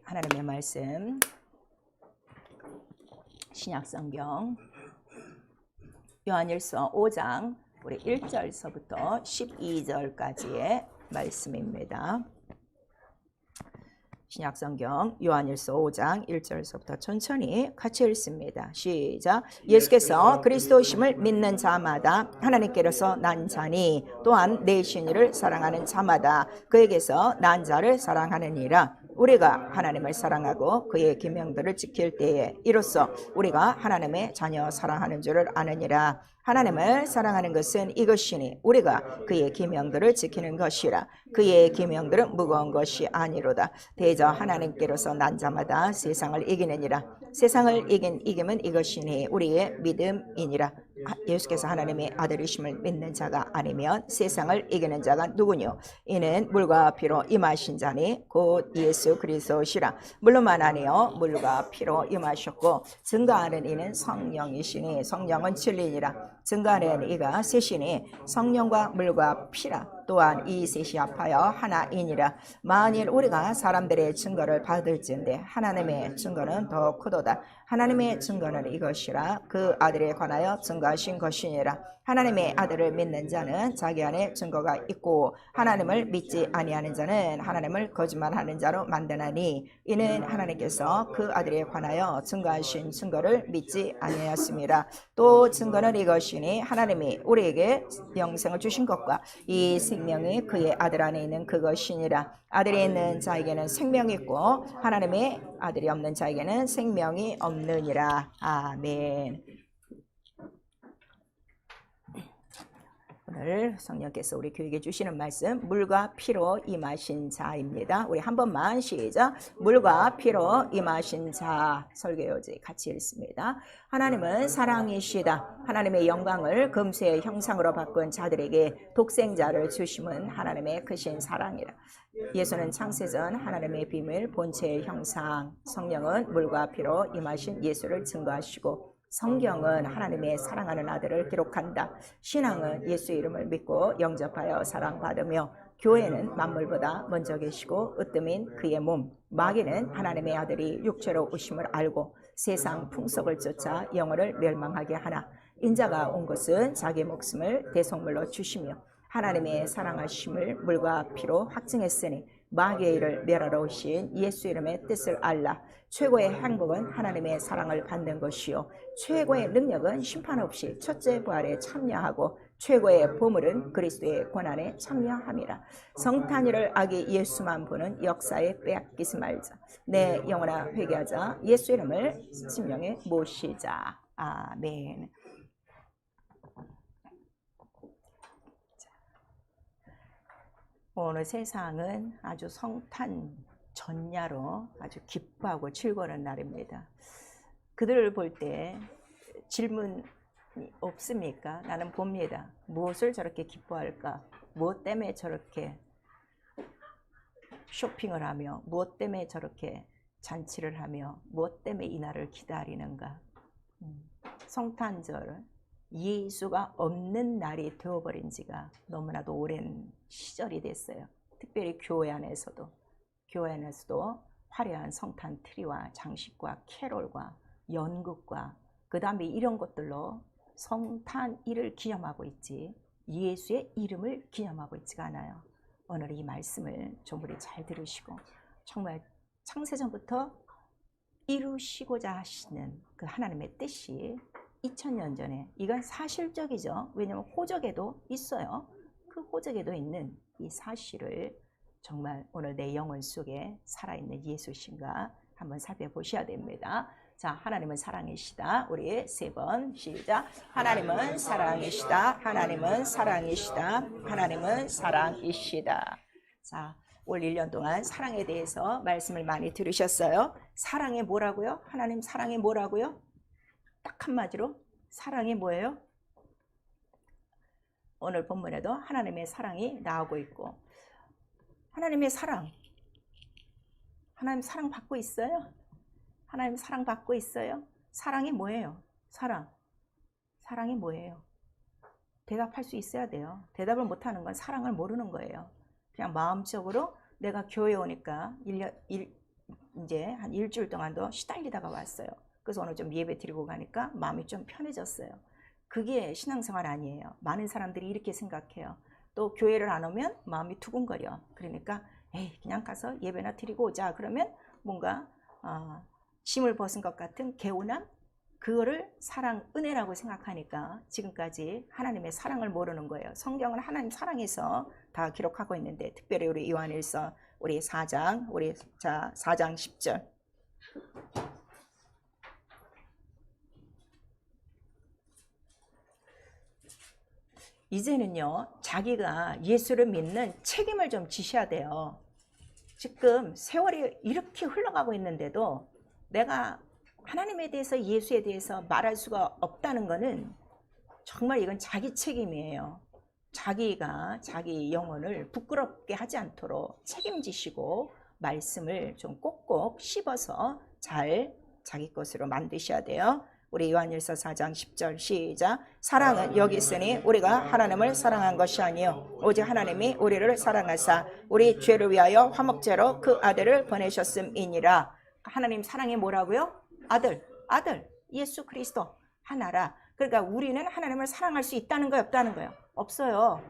하나님의 말씀 신약성경 요한일서 5장 우리 1절서부터 12절까지의 말씀입니다. 신약성경 요한일서 5장 1절서부터 천천히 같이 읽습니다. 시작. 예수께서 그리스도심을 믿는 자마다 하나님께로서 난 자니 또한 내 신이를 사랑하는 자마다 그에게서 난 자를 사랑하느니라. 우리가 하나님을 사랑하고 그의 계명들을 지킬 때에 이로써 우리가 하나님의 자녀 사랑하는 줄을 아느니라. 하나님을 사랑하는 것은 이것이니 우리가 그의 계명들을 지키는 것이라. 그의 계명들은 무거운 것이 아니로다. 대저 하나님께로서 난 자마다 세상을 이기느니라. 세상을 이긴 이김은 이것이니 우리의 믿음이니라. 예수께서 하나님의 아들이심을 믿는 자가 아니면 세상을 이기는 자가 누구뇨? 이는 물과 피로 임하신 자니 곧 예수 그리스도시라. 물로만 아니요 물과 피로 임하셨고 증거하는 이는 성령이시니 성령은 진리니라. 증거하는 이가 셋이니 성령과 물과 피라. 또한 이 셋이 합하여 하나이니라. 만일 우리가 사람들의 증거를 받을진대 하나님의 증거는 더 크도다. 하나님의 증거는 이것이라. 그 아들에 관하여 증거하신 것이니라. 하나님의 아들을 믿는 자는 자기 안에 증거가 있고 하나님을 믿지 아니하는 자는 하나님을 거짓말하는 자로 만드나니 이는 하나님께서 그 아들에 관하여 증거하신 증거를 믿지 아니하였습니다. 또 증거는 이것이니 하나님이 우리에게 영생을 주신 것과 이 생명이 그의 아들 안에 있는 그것이니라. 아들이 있는 자에게는 생명이 있고 하나님의 아들이 없는 자에게는 생명이 없느니라. 아멘. 오늘 성령께서 우리 교회에 주시는 말씀 물과 피로 임하신 자입니다. 우리 한 번만 시작. 물과 피로 임하신 자. 설교요지 같이 읽습니다. 하나님은 사랑이시다. 하나님의 영광을 금수의 형상으로 바꾼 자들에게 독생자를 주심은 하나님의 크신 사랑이라. 예수는 창세전 하나님의 비밀 본체의 형상, 성령은 물과 피로 임하신 예수를 증거하시고 성경은 하나님의 사랑하는 아들을 기록한다. 신앙은 예수 이름을 믿고 영접하여 사랑받으며 교회는 만물보다 먼저 계시고 으뜸인 그의 몸 마귀는 하나님의 아들이 육체로 오심을 알고 세상 풍속을 쫓아 영혼을 멸망하게 하나 인자가 온 것은 자기 목숨을 대속물로 주시며 하나님의 사랑하심을 물과 피로 확증했으니 마귀의 일을 멸하러 오신 예수 이름의 뜻을 알라. 최고의 행복은 하나님의 사랑을 받는 것이요 최고의 능력은 심판 없이 첫째 부활에 참여하고 최고의 보물은 그리스도의 고난에 참여함이라. 성탄이를 악이 예수만 보는 역사에 빼앗기지 말자. 내 영혼아 회개하자. 예수 이름을 심령에 모시자. 아멘. 오늘 세상은 아주 성탄 전야로 아주 기뻐하고 즐거워하는 날입니다. 그들을 볼 때 질문이 없습니까? 나는 봅니다. 무엇을 저렇게 기뻐할까? 무엇 때문에 저렇게 쇼핑을 하며 무엇 때문에 저렇게 잔치를 하며 무엇 때문에 이 날을 기다리는가? 성탄절 예수가 없는 날이 되어버린 지가 너무나도 오랜 시절이 됐어요. 특별히 교회 안에서도 화려한 성탄 트리와 장식과 캐롤과 연극과 그 다음에 이런 것들로 성탄일을 기념하고 있지 예수의 이름을 기념하고 있지가 않아요. 오늘 이 말씀을 좀 우리 잘 들으시고 정말 창세전부터 이루시고자 하시는 그 하나님의 뜻이 2000년 전에 이건 사실적이죠. 왜냐하면 호적에도 있어요. 그 호적에도 있는 이 사실을 정말 오늘 내 영혼 속에 살아있는 예수신가 한번 살펴보셔야 됩니다. 자, 하나님은 사랑이시다. 우리 세 번 시작. 하나님은 사랑이시다. 하나님은 사랑이시다. 하나님은 사랑이시다. 자, 올 1년 동안 사랑에 대해서 말씀을 많이 들으셨어요. 사랑이 뭐라고요? 하나님 사랑이 뭐라고요? 딱 한마디로 사랑이 뭐예요? 오늘 본문에도 하나님의 사랑이 나오고 있고 하나님의 사랑 하나님 사랑 받고 있어요? 하나님 사랑 받고 있어요? 사랑이 뭐예요? 사랑이 뭐예요? 대답할 수 있어야 돼요. 대답을 못하는 건 사랑을 모르는 거예요. 그냥 마음적으로 내가 교회 오니까 이제 한 일주일 동안도 시달리다가 왔어요. 그래서 오늘 좀 예배 드리고 가니까 마음이 좀 편해졌어요. 그게 신앙생활 아니에요. 많은 사람들이 이렇게 생각해요. 또 교회를 안 오면 마음이 두근거려. 그러니까 에이 그냥 가서 예배나 드리고 오자. 그러면 뭔가 짐을 벗은 것 같은 개운함, 그거를 사랑, 은혜라고 생각하니까 지금까지 하나님의 사랑을 모르는 거예요. 성경은 하나님 사랑에서 다 기록하고 있는데, 특별히 우리 요한일서 우리 4장, 우리 4장 10절. 이제는요, 자기가 예수를 믿는 책임을 좀 지셔야 돼요. 지금 세월이 이렇게 흘러가고 있는데도 내가 하나님에 대해서, 예수에 대해서 말할 수가 없다는 것은 정말 이건 자기 책임이에요. 자기가 자기 영혼을 부끄럽게 하지 않도록 책임지시고 말씀을 좀 꼭꼭 씹어서 잘 자기 것으로 만드셔야 돼요. 우리 요한일서 4장 10절 시작. 사랑은 여기 있으니 우리가 하나님을 사랑한 것이 아니요 오직 하나님이 우리를 사랑하사 우리 죄를 위하여 화목제로 그 아들을 보내셨음이니라. 하나님 사랑이 뭐라고요? 아들 예수 그리스도 하나라. 그러니까 우리는 하나님을 사랑할 수 있다는 거예요, 없다는 거예요? 없어요.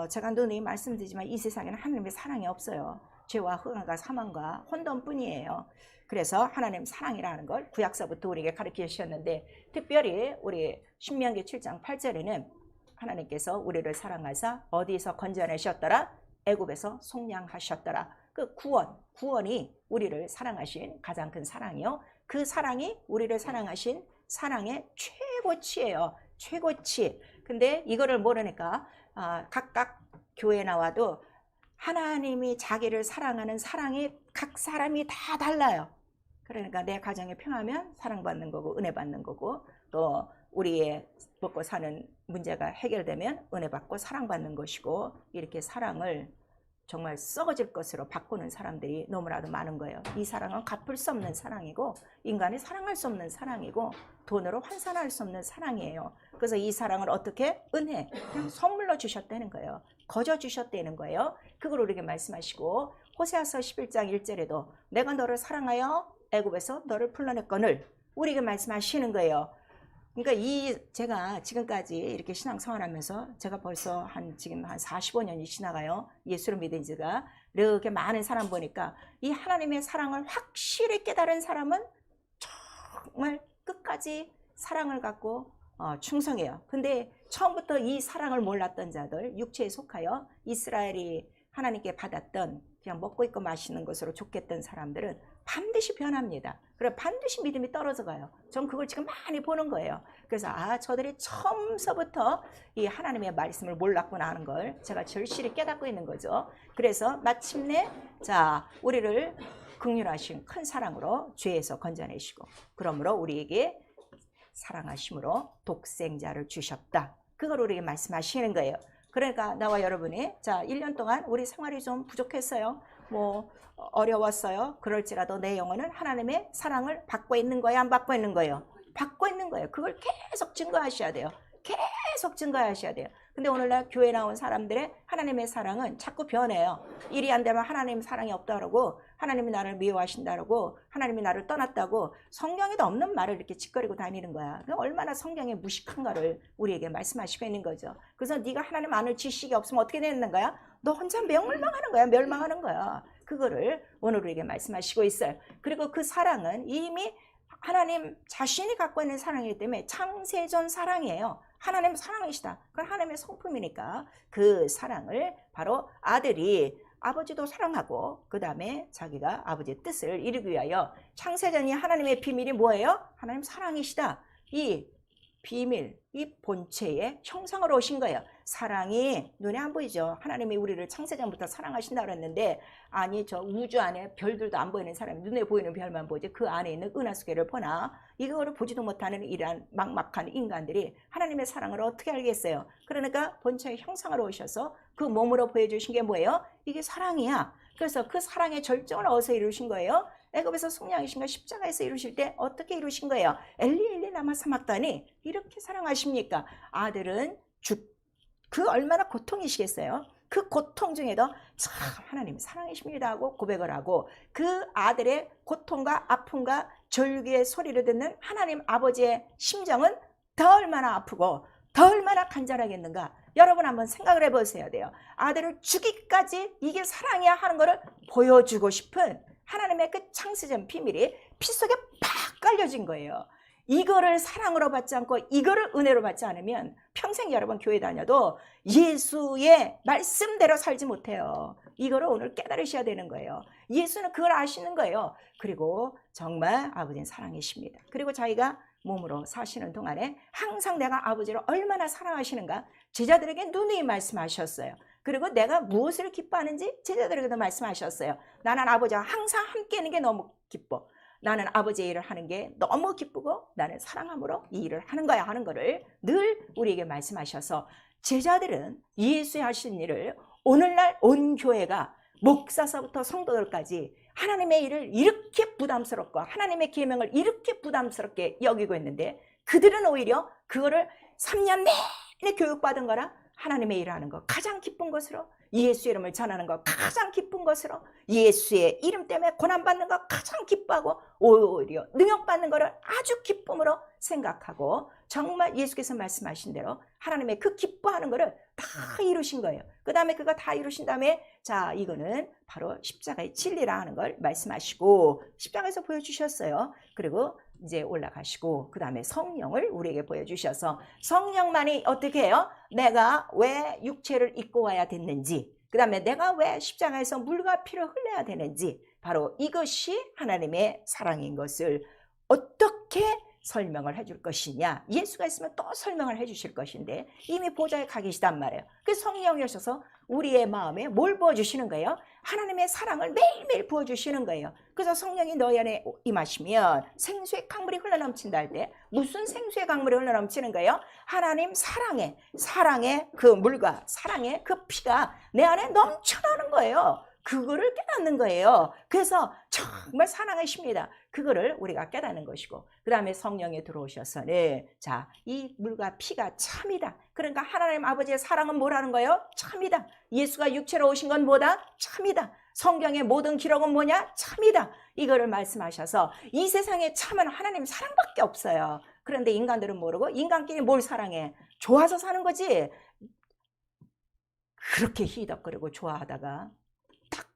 제가 누누이 말씀드리지만 이 세상에는 하나님의 사랑이 없어요. 죄와 흑암과 사망과 혼돈뿐이에요. 그래서 하나님 사랑이라는 걸 구약서부터 우리에게 가르쳐 주셨는데, 특별히 우리 신명기 7장 8절에는 하나님께서 우리를 사랑하사 어디서 건져내셨더라? 애굽에서 속량하셨더라. 그 구원이 우리를 사랑하신 가장 큰 사랑이요. 그 사랑이 우리를 사랑하신 사랑의 최고치예요. 최고치. 근데 이거를 모르니까 각각 교회에 나와도 하나님이 자기를 사랑하는 사랑이 각 사람이 다 달라요. 그러니까 내 가정에 평하면 사랑받는 거고 은혜 받는 거고, 또 우리의 먹고 사는 문제가 해결되면 은혜 받고 사랑받는 것이고, 이렇게 사랑을 정말 썩어질 것으로 바꾸는 사람들이 너무나도 많은 거예요. 이 사랑은 갚을 수 없는 사랑이고, 인간이 사랑할 수 없는 사랑이고, 돈으로 환산할 수 없는 사랑이에요. 그래서 이 사랑을 어떻게? 은혜, 그냥 선물로 주셨다는 거예요. 거저 주셨다는 거예요. 그걸 우리에게 말씀하시고, 호세아서 11장 1절에도 내가 너를 사랑하여 애굽에서 너를 풀러냈거늘 우리에게 말씀하시는 거예요. 그러니까 제가 지금까지 이렇게 신앙생활하면서 제가 벌써 지금 한 45년이 지나가요. 예수를 믿은 지가. 이렇게 많은 사람 보니까 이 하나님의 사랑을 확실히 깨달은 사람은 정말 끝까지 사랑을 갖고 충성해요. 근데 처음부터 이 사랑을 몰랐던 자들, 육체에 속하여 이스라엘이 하나님께 받았던 그냥 먹고 있고 마시는 것으로 족했던 사람들은 반드시 변합니다. 그래 반드시 믿음이 떨어져 가요. 전 그걸 지금 많이 보는 거예요. 그래서 저들이 처음서부터 이 하나님의 말씀을 몰랐구나 하는 걸 제가 절실히 깨닫고 있는 거죠. 그래서 마침내 우리를 긍휼하신 큰 사랑으로 죄에서 건져내시고, 그러므로 우리에게 사랑하심으로 독생자를 주셨다. 그걸 우리에게 말씀하시는 거예요. 그러니까 나와 여러분이 1년 동안 우리 생활이 좀 부족했어요. 어려웠어요. 그럴지라도 내 영혼은 하나님의 사랑을 받고 있는 거예요, 안 받고 있는 거예요? 받고 있는 거예요. 그걸 계속 증거하셔야 돼요. 계속 증거하셔야 돼요. 근데 오늘날 교회 나온 사람들의 하나님의 사랑은 자꾸 변해요. 일이 안 되면 하나님 사랑이 없다고, 하나님이 나를 미워하신다고, 하나님이 나를 떠났다고 성경에도 없는 말을 이렇게 짓거리고 다니는 거야. 얼마나 성경에 무식한가를 우리에게 말씀하시고 있는 거죠. 그래서 네가 하나님 안을 지식이 없으면 어떻게 되는 거야? 너 혼자 멸망하는 거야. 멸망하는 거야. 그거를 오늘 우리에게 말씀하시고 있어요. 그리고 그 사랑은 이미 하나님 자신이 갖고 있는 사랑이기 때문에 창세전 사랑이에요. 하나님 사랑이시다. 그건 하나님의 성품이니까 그 사랑을 바로 아들이 아버지도 사랑하고 그 다음에 자기가 아버지의 뜻을 이루기 위하여, 창세전이 하나님의 비밀이 뭐예요? 하나님 사랑이시다. 이 비밀, 이 본체의 형상으로 오신 거예요. 사랑이 눈에 안 보이죠. 하나님이 우리를 창세전부터 사랑하신다 그랬는데, 아니 저 우주 안에 별들도 안 보이는 사람이 눈에 보이는 별만 보지 그 안에 있는 은하수계를 보나? 이거를 보지도 못하는 이러한 막막한 인간들이 하나님의 사랑을 어떻게 알겠어요? 그러니까 본체의 형상으로 오셔서 그 몸으로 보여주신 게 뭐예요? 이게 사랑이야. 그래서 그 사랑의 절정을 어디서 이루신 거예요? 애굽에서 속량이신 거 십자가에서 이루실 때 어떻게 이루신 거예요? 엘리 엘리 라마 사막다니, 이렇게 사랑하십니까? 아들은 그 얼마나 고통이시겠어요? 그 고통 중에도 참 하나님 사랑이십니다 하고 고백을 하고 그 아들의 고통과 아픔과 절규의 소리를 듣는 하나님 아버지의 심정은 더 얼마나 아프고 더 얼마나 간절하겠는가. 여러분 한번 생각을 해보셔야 돼요. 아들을 죽이기까지 이게 사랑이야 하는 것을 보여주고 싶은 하나님의 그 창세전 비밀이 피 속에 팍 깔려진 거예요. 이거를 사랑으로 받지 않고 이거를 은혜로 받지 않으면 평생 여러분 교회 다녀도 예수의 말씀대로 살지 못해요. 이거를 오늘 깨달으셔야 되는 거예요. 예수는 그걸 아시는 거예요. 그리고 정말 아버지는 사랑이십니다. 그리고 자기가 몸으로 사시는 동안에 항상 내가 아버지를 얼마나 사랑하시는가 제자들에게 누누이 말씀하셨어요. 그리고 내가 무엇을 기뻐하는지 제자들에게도 말씀하셨어요. 나는 아버지와 항상 함께 있는 게 너무 기뻐. 나는 아버지의 일을 하는 게 너무 기쁘고 나는 사랑함으로 이 일을 하는 거야 하는 거를 늘 우리에게 말씀하셔서 제자들은 예수의 하신 일을 오늘날 온 교회가 목사서부터 성도들까지 하나님의 일을 이렇게 부담스럽고 하나님의 계명을 이렇게 부담스럽게 여기고 있는데 그들은 오히려 그거를 3년 내내 교육받은 거라 하나님의 일을 하는 거 가장 기쁜 것으로 예수의 이름을 전하는 것 가장 기쁜 것으로 예수의 이름 때문에 고난받는 것 가장 기뻐하고 오히려 능력받는 것을 아주 기쁨으로 생각하고 정말 예수께서 말씀하신 대로 하나님의 그 기뻐하는 것을 다 이루신 거예요. 그 다음에 그거 다 이루신 다음에 자 이거는 바로 십자가의 진리라 하는 걸 말씀하시고 십자가에서 보여주셨어요. 그리고 이제 올라가시고 그 다음에 성령을 우리에게 보여주셔서 성령만이 어떻게 해요? 내가 왜 육체를 입고 와야 됐는지 그 다음에 내가 왜 십자가에서 물과 피를 흘려야 되는지 바로 이것이 하나님의 사랑인 것을 어떻게 설명을 해줄 것이냐 예수가 있으면 또 설명을 해주실 것인데 이미 보좌에 가 계시단 말이에요. 그 성령이 오셔서 우리의 마음에 뭘 부어주시는 거예요? 하나님의 사랑을 매일매일 부어주시는 거예요. 그래서 성령이 너희 안에 임하시면 생수의 강물이 흘러넘친다 할 때 무슨 생수의 강물이 흘러넘치는 거예요? 하나님 사랑의 그 물과 사랑의 그 피가 내 안에 넘쳐나는 거예요. 그거를 깨닫는 거예요. 그래서 정말 사랑하십니다. 그거를 우리가 깨닫는 것이고 그 다음에 성령이 들어오셔서는 자, 이 물과 피가 참이다. 그러니까 하나님 아버지의 사랑은 뭐라는 거예요? 참이다. 예수가 육체로 오신 건 뭐다? 참이다. 성경의 모든 기록은 뭐냐? 참이다. 이거를 말씀하셔서 이 세상에 참은 하나님 사랑밖에 없어요. 그런데 인간들은 모르고 인간끼리 뭘 사랑해? 좋아서 사는 거지. 그렇게 희덕거리고 좋아하다가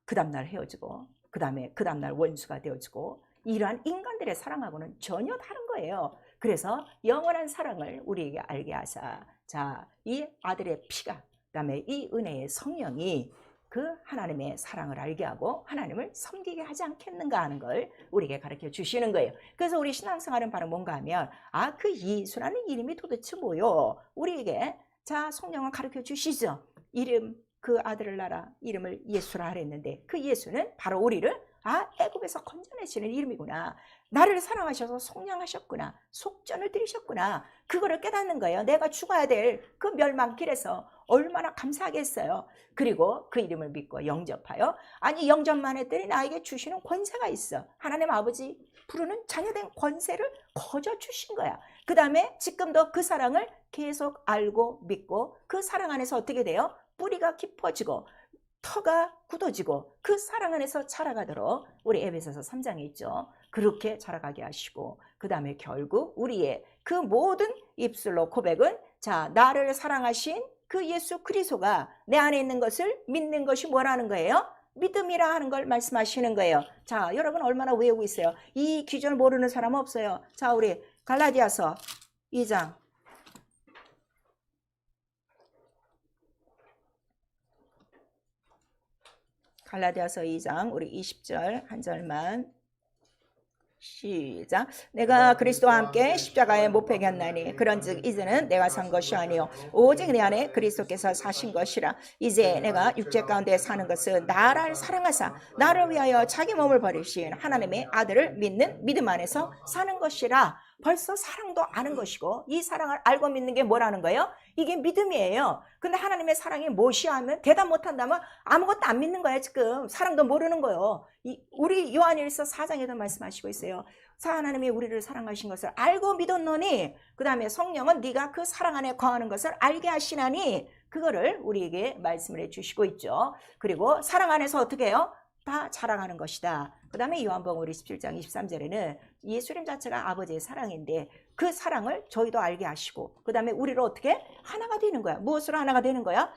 그 다음날 헤어지고 그 다음날 원수가 되어지고 이러한 인간들의 사랑하고는 전혀 다른 거예요. 그래서 영원한 사랑을 우리에게 알게 하사 자, 이 아들의 피가 그 다음에 이 은혜의 성령이 그 하나님의 사랑을 알게 하고 하나님을 섬기게 하지 않겠는가 하는 걸 우리에게 가르쳐 주시는 거예요. 그래서 우리 신앙생활은 바로 뭔가 하면 아, 그 예수라는 이름이 도대체 뭐요? 우리에게 자, 성령을 가르쳐 주시죠. 이름 그 아들을 낳아 이름을 예수라 하랬는데 그 예수는 바로 우리를 아 애굽에서 건져내시는 이름이구나. 나를 사랑하셔서 속량하셨구나. 속전을 들이셨구나. 그거를 깨닫는 거예요. 내가 죽어야 될 그 멸망길에서 얼마나 감사하겠어요. 그리고 그 이름을 믿고 영접하여 아니 영접만 했더니 나에게 주시는 권세가 있어. 하나님 아버지 부르는 자녀된 권세를 거저 주신 거야. 그 다음에 지금도 그 사랑을 계속 알고 믿고 그 사랑 안에서 어떻게 돼요? 뿌리가 깊어지고 터가 굳어지고 그 사랑 안에서 자라가도록 우리 에베소서 3장에 있죠. 그렇게 자라가게 하시고 그 다음에 결국 우리의 그 모든 입술로 고백은 자 나를 사랑하신 그 예수 그리스도가 내 안에 있는 것을 믿는 것이 뭐라는 거예요? 믿음이라 하는 걸 말씀하시는 거예요. 자 여러분 얼마나 외우고 있어요? 이 기준을 모르는 사람 없어요. 자 우리 갈라디아서 2장 갈라디아서 2장 우리 20절 한 절만 시작. 내가 그리스도와 함께 십자가에 못 박혔나니 그런즉 이제는 내가 산 것이 아니요 오직 내 안에 그리스도께서 사신 것이라. 이제 내가 육체 가운데 사는 것은 나를 사랑하사 나를 위하여 자기 몸을 버리신 하나님의 아들을 믿는 믿음 안에서 사는 것이라. 벌써 사랑도 아는 것이고 이 사랑을 알고 믿는 게 뭐라는 거예요? 이게 믿음이에요. 근데 하나님의 사랑이 무엇이야 하면 대답 못한다면 아무것도 안 믿는 거야. 지금 사랑도 모르는 거예요. 우리 요한일서 4장에도 말씀하시고 있어요. 하나님이 우리를 사랑하신 것을 알고 믿었노니 그 다음에 성령은 네가 그 사랑 안에 거하는 것을 알게 하시나니 그거를 우리에게 말씀을 해주시고 있죠. 그리고 사랑 안에서 어떻게 해요? 다 자랑하는 것이다. 그 다음에 요한복음 우리 17장 23절에는 예수님 자체가 아버지의 사랑인데 그 사랑을 저희도 알게 하시고 그 다음에 우리로 어떻게 하나가 되는 거야. 무엇으로 하나가 되는 거야?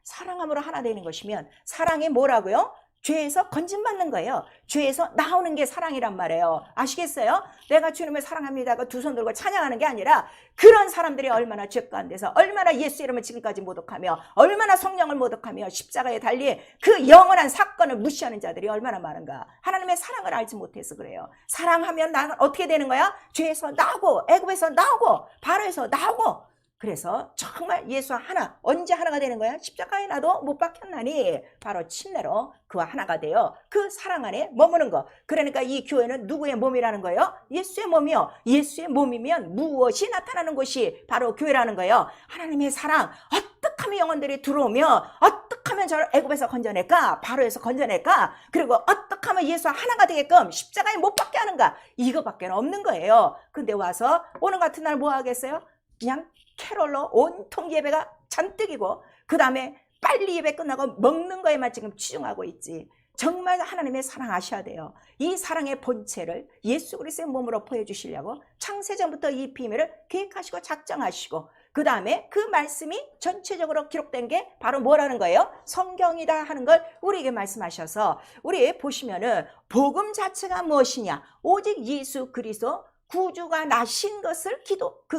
사랑함으로 하나 되는 것이면 사랑이 뭐라고요? 죄에서 건진받는 거예요. 죄에서 나오는 게 사랑이란 말이에요. 아시겠어요? 내가 주님을 사랑합니다가 두 손 들고 찬양하는 게 아니라 그런 사람들이 얼마나 죄 가운데서 얼마나 예수 이름을 지금까지 모독하며 얼마나 성령을 모독하며 십자가에 달리 그 영원한 사건을 무시하는 자들이 얼마나 많은가. 하나님의 사랑을 알지 못해서 그래요. 사랑하면 나는 어떻게 되는 거야? 죄에서 나오고 애굽에서 나오고 바로에서 나오고. 그래서 정말 예수와 하나, 언제 하나가 되는 거야? 십자가에 나도 못 박혔나니 바로 침례로 그와 하나가 되어 그 사랑 안에 머무는 거. 그러니까 이 교회는 누구의 몸이라는 거예요? 예수의 몸이요. 예수의 몸이면 무엇이 나타나는 곳이 바로 교회라는 거예요. 하나님의 사랑, 어떻게 하면 영혼들이 들어오며 어떻게 하면 저를 애굽에서 건져낼까? 바로에서 건져낼까? 그리고 어떻게 하면 예수와 하나가 되게끔 십자가에 못 박게 하는가? 이거밖에 없는 거예요. 근데 와서 오늘 같은 날 뭐 하겠어요? 그냥 캐롤로 온통 예배가 잔뜩이고 그 다음에 빨리 예배 끝나고 먹는 거에만 지금 치중하고 있지. 정말 하나님의 사랑하셔야 돼요. 이 사랑의 본체를 예수 그리스도의 몸으로 보여주시려고 창세전부터 이 비밀을 계획하시고 작정하시고 그 다음에 그 말씀이 전체적으로 기록된 게 바로 뭐라는 거예요? 성경이다 하는 걸 우리에게 말씀하셔서 우리 보시면은 복음 자체가 무엇이냐? 오직 예수 그리스도 구주가 나신 것을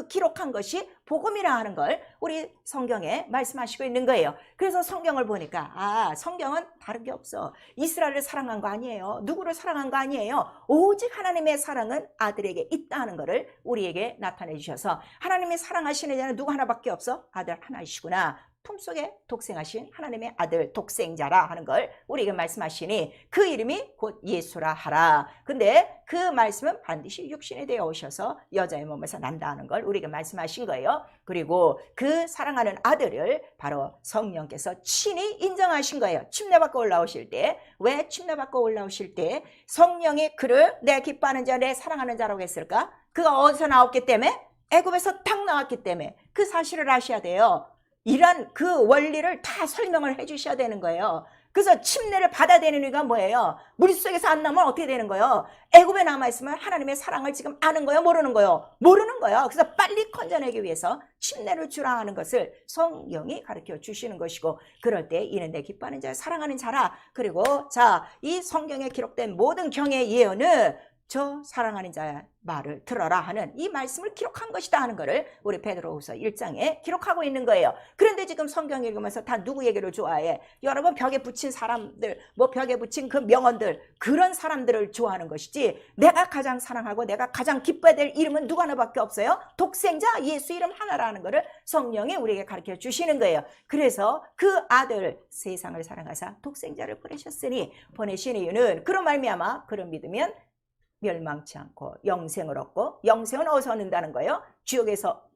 기록한 것이 복음이라 하는 걸 우리 성경에 말씀하시고 있는 거예요. 그래서 성경을 보니까 성경은 다른 게 없어. 이스라엘을 사랑한 거 아니에요. 누구를 사랑한 거 아니에요. 오직 하나님의 사랑은 아들에게 있다는 것을 우리에게 나타내 주셔서 하나님의 사랑하시는 자는 누구 하나밖에 없어? 아들 하나이시구나. 품속에 독생하신 하나님의 아들 독생자라 하는 걸 우리에게 말씀하시니 그 이름이 곧 예수라 하라. 근데 그 말씀은 반드시 육신이 되어 오셔서 여자의 몸에서 난다는 걸 우리에게 말씀하신 거예요. 그리고 그 사랑하는 아들을 바로 성령께서 친히 인정하신 거예요. 침례받고 올라오실 때. 왜 침례받고 올라오실 때 성령이 그를 내 기뻐하는 자, 내 사랑하는 자라고 했을까? 그가 어디서 나왔기 때문에? 애굽에서 딱 나왔기 때문에. 그 사실을 아셔야 돼요. 이런 그 원리를 다 설명을 해 주셔야 되는 거예요. 그래서 침례를 받아야 되는 이유가 뭐예요? 물속에서 안 나오면 어떻게 되는 거예요? 애굽에 남아있으면 하나님의 사랑을 지금 아는 거예요? 모르는 거예요? 모르는 거예요. 그래서 빨리 건져내기 위해서 침례를 주라 하는 것을 성령이 가르쳐 주시는 것이고 그럴 때 이는 내 기뻐하는 자, 사랑하는 자라. 그리고 이 성경에 기록된 모든 경의 예언은 저 사랑하는 자의 말을 들어라 하는 이 말씀을 기록한 것이다 하는 것을 우리 베드로후서 1장에 기록하고 있는 거예요. 그런데 지금 성경 읽으면서 다 누구 얘기를 좋아해? 여러분 벽에 붙인 사람들, 벽에 붙인 그 명언들, 그런 사람들을 좋아하는 것이지 내가 가장 사랑하고 내가 가장 기뻐해야 될 이름은 누구 하나밖에 없어요? 독생자 예수 이름 하나라는 것을 성령이 우리에게 가르쳐 주시는 거예요. 그래서 그 아들 세상을 사랑하사 독생자를 보내신 이유는 그런 말미암아 그를 믿으면 멸망치 않고 영생을 얻고 영생은 어디서 얻는다는 거예요? 지옥에서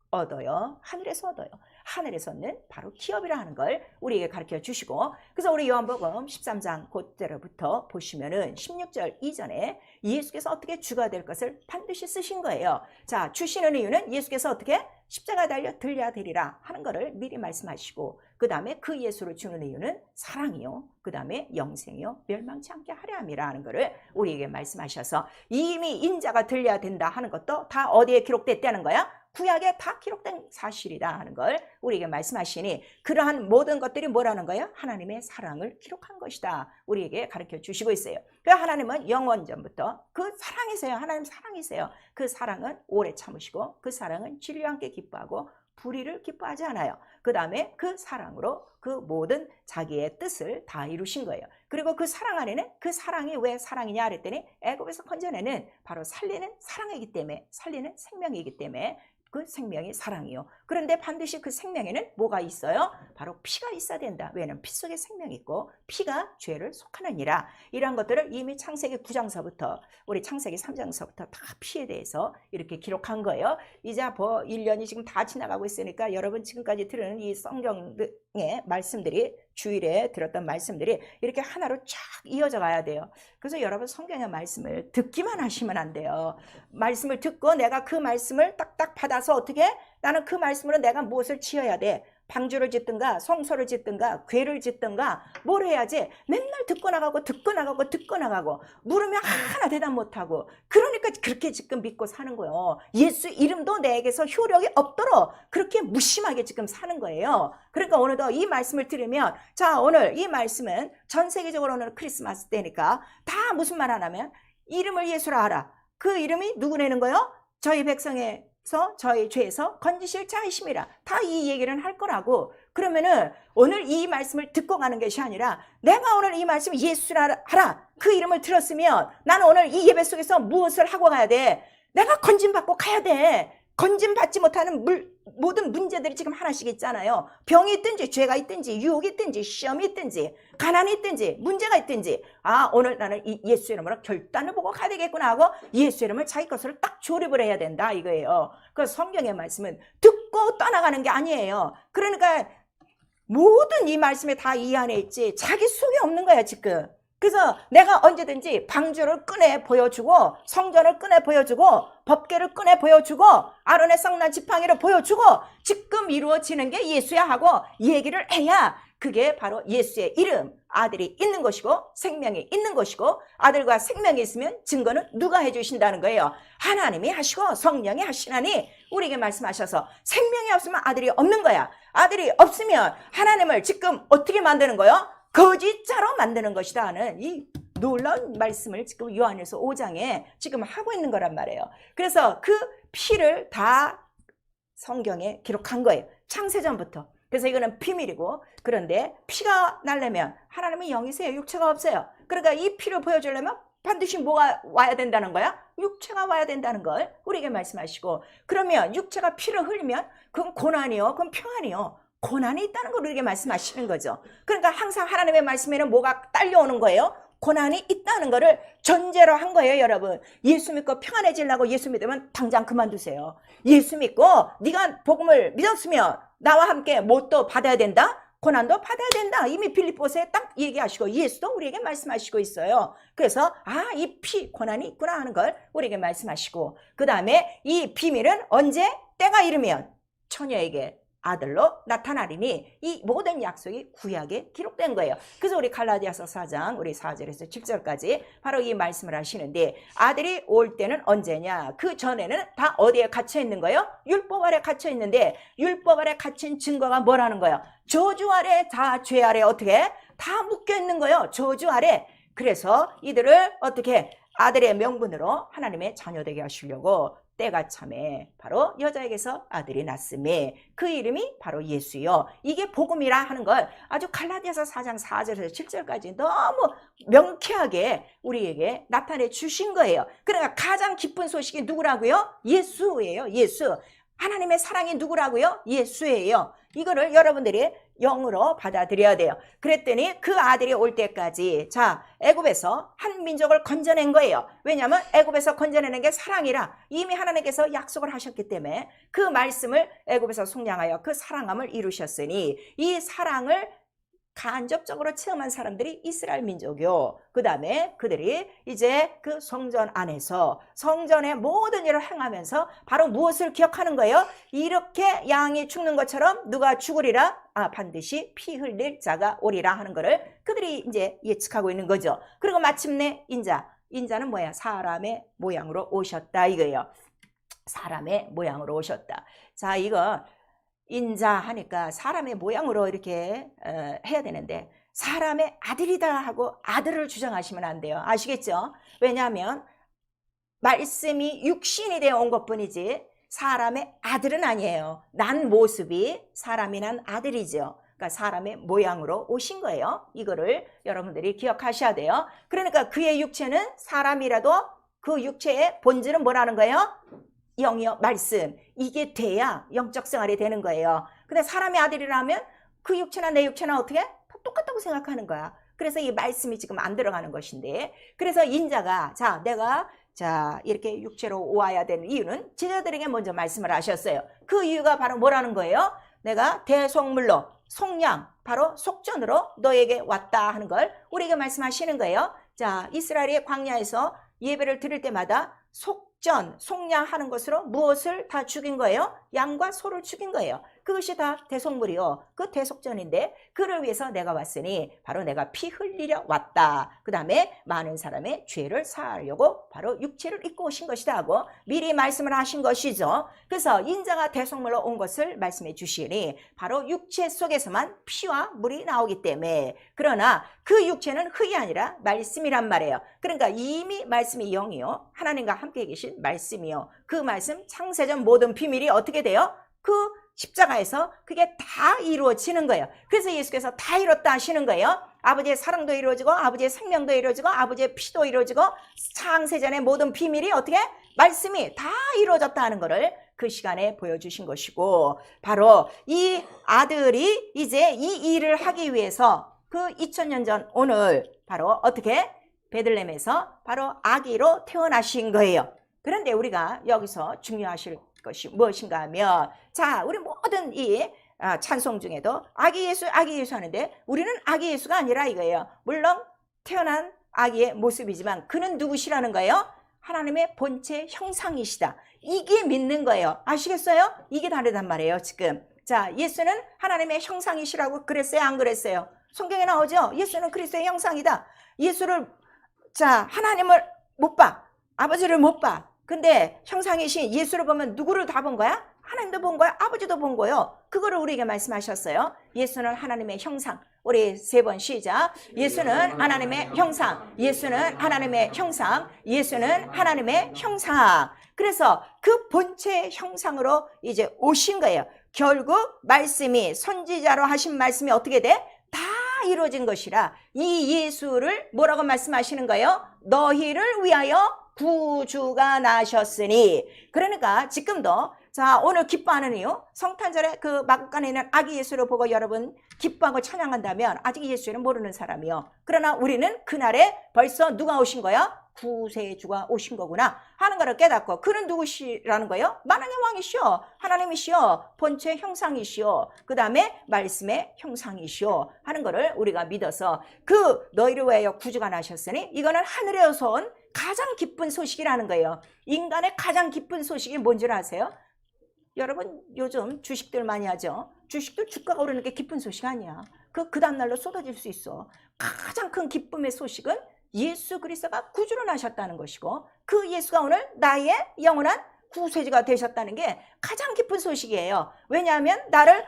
얻어요. 하늘에서 얻어요. 하늘에서 얻는 바로 기업이라 하는 걸 우리에게 가르쳐 주시고 그래서 우리 요한복음 13장 그때로부터 보시면은 16절 이전에 예수께서 어떻게 주가 될 것을 반드시 쓰신 거예요. 자, 주시는 이유는 예수께서 어떻게 십자가 달려 들려야 되리라 하는 것을 미리 말씀하시고 그 다음에 그 예수를 주는 이유는 사랑이요. 그 다음에 영생이요. 멸망치 않게 하려 함이라 하는 것을 우리에게 말씀하셔서 이미 인자가 들려야 된다 하는 것도 다 어디에 기록됐다는 거야? 구약에 다 기록된 사실이다 하는 걸 우리에게 말씀하시니 그러한 모든 것들이 뭐라는 거예요? 하나님의 사랑을 기록한 것이다. 우리에게 가르쳐 주시고 있어요. 그 하나님은 영원전부터 그 사랑이세요. 하나님 사랑이세요. 그 사랑은 오래 참으시고 그 사랑은 진리와 함께 기뻐하고 불의를 기뻐하지 않아요. 그 다음에 그 사랑으로 그 모든 자기의 뜻을 다 이루신 거예요. 그리고 그 사랑 안에는 그 사랑이 왜 사랑이냐 그랬더니 애굽에서 건져내는 바로 살리는 사랑이기 때문에 살리는 생명이기 때문에 그 생명이 사랑이요. 그런데 반드시 그 생명에는 뭐가 있어요? 바로 피가 있어야 된다. 왜냐하면 피 속에 생명이 있고 피가 죄를 속하느니라. 이러한 것들을 이미 창세기 9장서부터 우리 창세기 3장서부터 다 피에 대해서 이렇게 기록한 거예요. 이제 1년이 지금 다 지나가고 있으니까 여러분 지금까지 들은 이 성경의 말씀들이 주일에 들었던 말씀들이 이렇게 하나로 쫙 이어져 가야 돼요. 그래서 여러분 성경의 말씀을 듣기만 하시면 안 돼요. 말씀을 듣고 내가 그 말씀을 딱딱 받아서 어떻게 나는 그 말씀으로 내가 무엇을 지어야 돼? 방주를 짓든가 성소를 짓든가 궤를 짓든가 뭘 해야지 맨날 듣고 나가고 물으면 하나 대답 못하고, 그러니까 그렇게 지금 믿고 사는 거예요. 예수 이름도 내게서 효력이 없도록 그렇게 무심하게 지금 사는 거예요. 그러니까 오늘도 이 말씀을 들으면, 자, 오늘 이 말씀은 전 세계적으로 오늘 크리스마스 때니까 다 무슨 말 하냐면 이름을 예수라 하라. 그 이름이 누구 내는 거예요? 저희 백성에서 저희 죄에서 건지실 자이심이라. 다 이 얘기를 할 거라고. 그러면은 오늘 이 말씀을 듣고 가는 것이 아니라 내가 오늘 이 말씀 예수라 하라. 그 이름을 들었으면 나는 오늘 이 예배 속에서 무엇을 하고 가야 돼? 내가 건진받고 가야 돼. 건진받지 못하는 모든 문제들이 지금 하나씩 있잖아요. 병이 있든지 죄가 있든지 유혹이 있든지 시험이 있든지 가난이 있든지 문제가 있든지, 아, 오늘 나는 이 예수 이름으로 결단을 보고 가야 되겠구나 하고 예수 이름을 자기 것으로 딱 조립을 해야 된다 이거예요. 그 성경의 말씀은 듣고 떠나가는 게 아니에요. 그러니까 모든 이 말씀에 다 이 안에 있지 자기 속에 없는 거야 지금. 그래서 내가 언제든지 방주를 꺼내 보여주고 성전을 꺼내 보여주고 법궤를 꺼내 보여주고 아론의 썩난 지팡이를 보여주고 지금 이루어지는 게 예수야 하고 얘기를 해야 그게 바로 예수의 이름, 아들이 있는 것이고 생명이 있는 것이고, 아들과 생명이 있으면 증거는 누가 해주신다는 거예요? 하나님이 하시고 성령이 하시나니 우리에게 말씀하셔서 생명이 없으면 아들이 없는 거야. 아들이 없으면 하나님을 지금 어떻게 만드는 거예요? 거짓자로 만드는 것이다 하는 이 놀라운 말씀을 지금 요한일서 5장에 지금 하고 있는 거란 말이에요. 그래서 그 피를 다 성경에 기록한 거예요. 창세전부터. 그래서 이거는 비밀이고, 그런데 피가 나려면 하나님은 영이세요. 육체가 없어요. 그러니까 이 피를 보여주려면 반드시 뭐가 와야 된다는 거야? 육체가 와야 된다는 걸 우리에게 말씀하시고, 그러면 육체가 피를 흘리면 그건 고난이요, 그건 평안이요. 고난이 있다는 걸 우리에게 말씀하시는 거죠. 그러니까 항상 하나님의 말씀에는 뭐가 딸려오는 거예요? 고난이 있다는 거를 전제로 한 거예요, 여러분. 예수 믿고 평안해지려고 예수 믿으면 당장 그만두세요. 예수 믿고 네가 복음을 믿었으면 나와 함께 뭣도 받아야 된다? 고난도 받아야 된다. 이미 빌립보서에 딱 얘기하시고 예수도 우리에게 말씀하시고 있어요. 그래서 이 피 고난이 있구나 하는 걸 우리에게 말씀하시고, 그 다음에 이 비밀은 언제 때가 이르면 처녀에게 아들로 나타나리니, 이 모든 약속이 구약에 기록된 거예요. 그래서 우리 갈라디아서 4장 우리 4절에서 7절까지 바로 이 말씀을 하시는데, 아들이 올 때는 언제냐? 그 전에는 다 어디에 갇혀 있는 거예요? 율법 아래 갇혀 있는데, 율법 아래 갇힌 증거가 뭐라는 거예요? 저주 아래, 다 죄 아래 어떻게? 다 묶여 있는 거예요. 저주 아래. 그래서 이들을 어떻게? 아들의 명분으로 하나님의 자녀 되게 하시려고 때가 참에 바로 여자에게서 아들이 났음에 그 이름이 바로 예수요. 이게 복음이라 하는 걸 아주 갈라디아서 4장 4절에서 7절까지 너무 명쾌하게 우리에게 나타내 주신 거예요. 그러니까 가장 기쁜 소식이 누구라고요? 예수예요. 예수. 하나님의 사랑이 누구라고요? 예수예요. 이거를 여러분들이 영으로 받아들여야 돼요. 그랬더니 그 아들이 올 때까지, 자, 애굽에서 한 민족을 건져낸 거예요. 왜냐하면 애굽에서 건져내는 게 사랑이라 이미 하나님께서 약속을 하셨기 때문에 그 말씀을 애굽에서 속량하여 그 사랑함을 이루셨으니, 이 사랑을 간접적으로 체험한 사람들이 이스라엘 민족이요. 그 다음에 그들이 이제 그 성전 안에서 성전의 모든 일을 행하면서 바로 무엇을 기억하는 거예요? 이렇게 양이 죽는 것처럼 누가 죽으리라? 반드시 피 흘릴 자가 오리라 하는 거를 그들이 이제 예측하고 있는 거죠. 그리고 마침내 인자는 뭐야? 사람의 모양으로 오셨다 이거예요. 사람의 모양으로 오셨다. 자, 이거 인자 하니까 사람의 모양으로 이렇게 해야 되는데, 사람의 아들이다 하고 아들을 주장하시면 안 돼요. 아시겠죠? 왜냐하면 말씀이 육신이 되어 온 것뿐이지 사람의 아들은 아니에요. 난 모습이 사람이 난 아들이죠. 그러니까 사람의 모양으로 오신 거예요. 이거를 여러분들이 기억하셔야 돼요. 그러니까 그의 육체는 사람이라도 그 육체의 본질은 뭐라는 거예요? 영이요, 말씀. 이게 돼야 영적 생활이 되는 거예요. 근데 사람의 아들이라면 그 육체나 내 육체나 어떻게? 똑같다고 생각하는 거야. 그래서 이 말씀이 지금 안 들어가는 것인데, 그래서 인자가 내가 이렇게 육체로 와야 되는 이유는 제자들에게 먼저 말씀을 하셨어요. 그 이유가 바로 뭐라는 거예요? 내가 대속물로 속량, 바로 속전으로 너에게 왔다 하는 걸 우리에게 말씀하시는 거예요. 자, 이스라엘의 광야에서 예배를 드릴 때마다 속량하는 것으로 무엇을 다 죽인 거예요? 양과 소를 죽인 거예요. 그 그것이 다 대속물이요. 그 대속전인데 그를 위해서 내가 왔으니 바로 내가 피 흘리려 왔다. 그 다음에 많은 사람의 죄를 사하려고 바로 육체를 입고 오신 것이다 하고 미리 말씀을 하신 것이죠. 그래서 인자가 대속물로 온 것을 말씀해 주시니 바로 육체 속에서만 피와 물이 나오기 때문에, 그러나 그 육체는 흙이 아니라 말씀이란 말이에요. 그러니까 이미 말씀이 영이요 하나님과 함께 계신 말씀이요, 그 말씀 창세전 모든 비밀이 어떻게 돼요? 그 십자가에서 그게 다 이루어지는 거예요. 그래서 예수께서 다 이뤘다 하시는 거예요. 아버지의 사랑도 이루어지고 아버지의 생명도 이루어지고 아버지의 피도 이루어지고 창세전의 모든 비밀이 어떻게? 말씀이 다 이루어졌다 하는 것을 그 시간에 보여주신 것이고, 바로 이 아들이 이제 이 일을 하기 위해서 그 2000년 전 오늘 바로 어떻게? 베들레헴에서 바로 아기로 태어나신 거예요. 그런데 우리가 여기서 중요하실 것이 무엇인가 하면, 자, 우리 모든 이 찬송 중에도 아기 예수 하는데 우리는 아기 예수가 아니라 이거예요. 물론 태어난 아기의 모습이지만 그는 누구시라는 거예요? 하나님의 본체 형상이시다. 이게 믿는 거예요. 아시겠어요? 이게 다르단 말이에요 지금. 자, 예수는 하나님의 형상이시라고 그랬어요, 안 그랬어요? 성경에 나오죠? 예수는 그리스도의 형상이다. 예수를, 자, 하나님을 못 봐, 아버지를 못 봐. 근데 형상이신 예수를 보면 누구를 다 본 거야? 하나님도 본 거야, 아버지도 본 거예요. 그거를 우리에게 말씀하셨어요. 예수는 하나님의 형상. 우리 세 번 시작. 예수는 하나님의 형상, 예수는 하나님의 형상, 예수는 하나님의 형상. 그래서 그 본체 형상으로 이제 오신 거예요. 결국 말씀이, 선지자로 하신 말씀이 어떻게 돼? 다 이루어진 것이라 이 예수를 뭐라고 말씀하시는 거예요? 너희를 위하여 구주가 나셨으니. 그러니까 지금도, 자, 오늘 기뻐하는 이유, 성탄절에 그 마구간에 있는 아기 예수를 보고 여러분 기뻐하고 찬양한다면 아직 예수는 모르는 사람이요. 그러나 우리는 그날에 벌써 누가 오신 거야? 구세주가 오신 거구나 하는 것을 깨닫고, 그는 누구시라는 거예요? 만왕의 왕이시오, 하나님이시오, 본체 형상이시오, 그 다음에 말씀의 형상이시오 하는 것을 우리가 믿어서 그 너희를 위하여 구주가 나셨으니, 이거는 하늘에서 온 가장 기쁜 소식이라는 거예요. 인간의 가장 기쁜 소식이 뭔 줄 아세요? 여러분 요즘 주식들 많이 하죠. 주식도 주가가 오르는 게 기쁜 소식 아니야. 그 다음날로 쏟아질 수 있어. 가장 큰 기쁨의 소식은 예수 그리스도가 구주로 나셨다는 것이고, 그 예수가 오늘 나의 영원한 구세주가 되셨다는 게 가장 기쁜 소식이에요. 왜냐하면 나를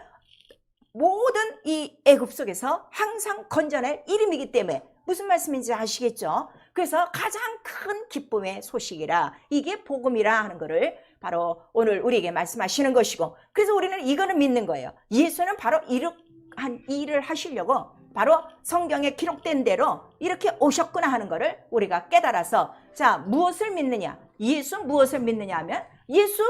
모든 이 애굽 속에서 항상 건져낼 이름이기 때문에. 무슨 말씀인지 아시겠죠? 그래서 가장 큰 기쁨의 소식이라, 이게 복음이라 하는 것을 바로 오늘 우리에게 말씀하시는 것이고, 그래서 우리는 이거는 믿는 거예요. 예수는 바로 이러한 일을 하시려고 바로 성경에 기록된 대로 이렇게 오셨구나 하는 것을 우리가 깨달아서, 자, 무엇을 믿느냐? 예수 무엇을 믿느냐 하면, 예수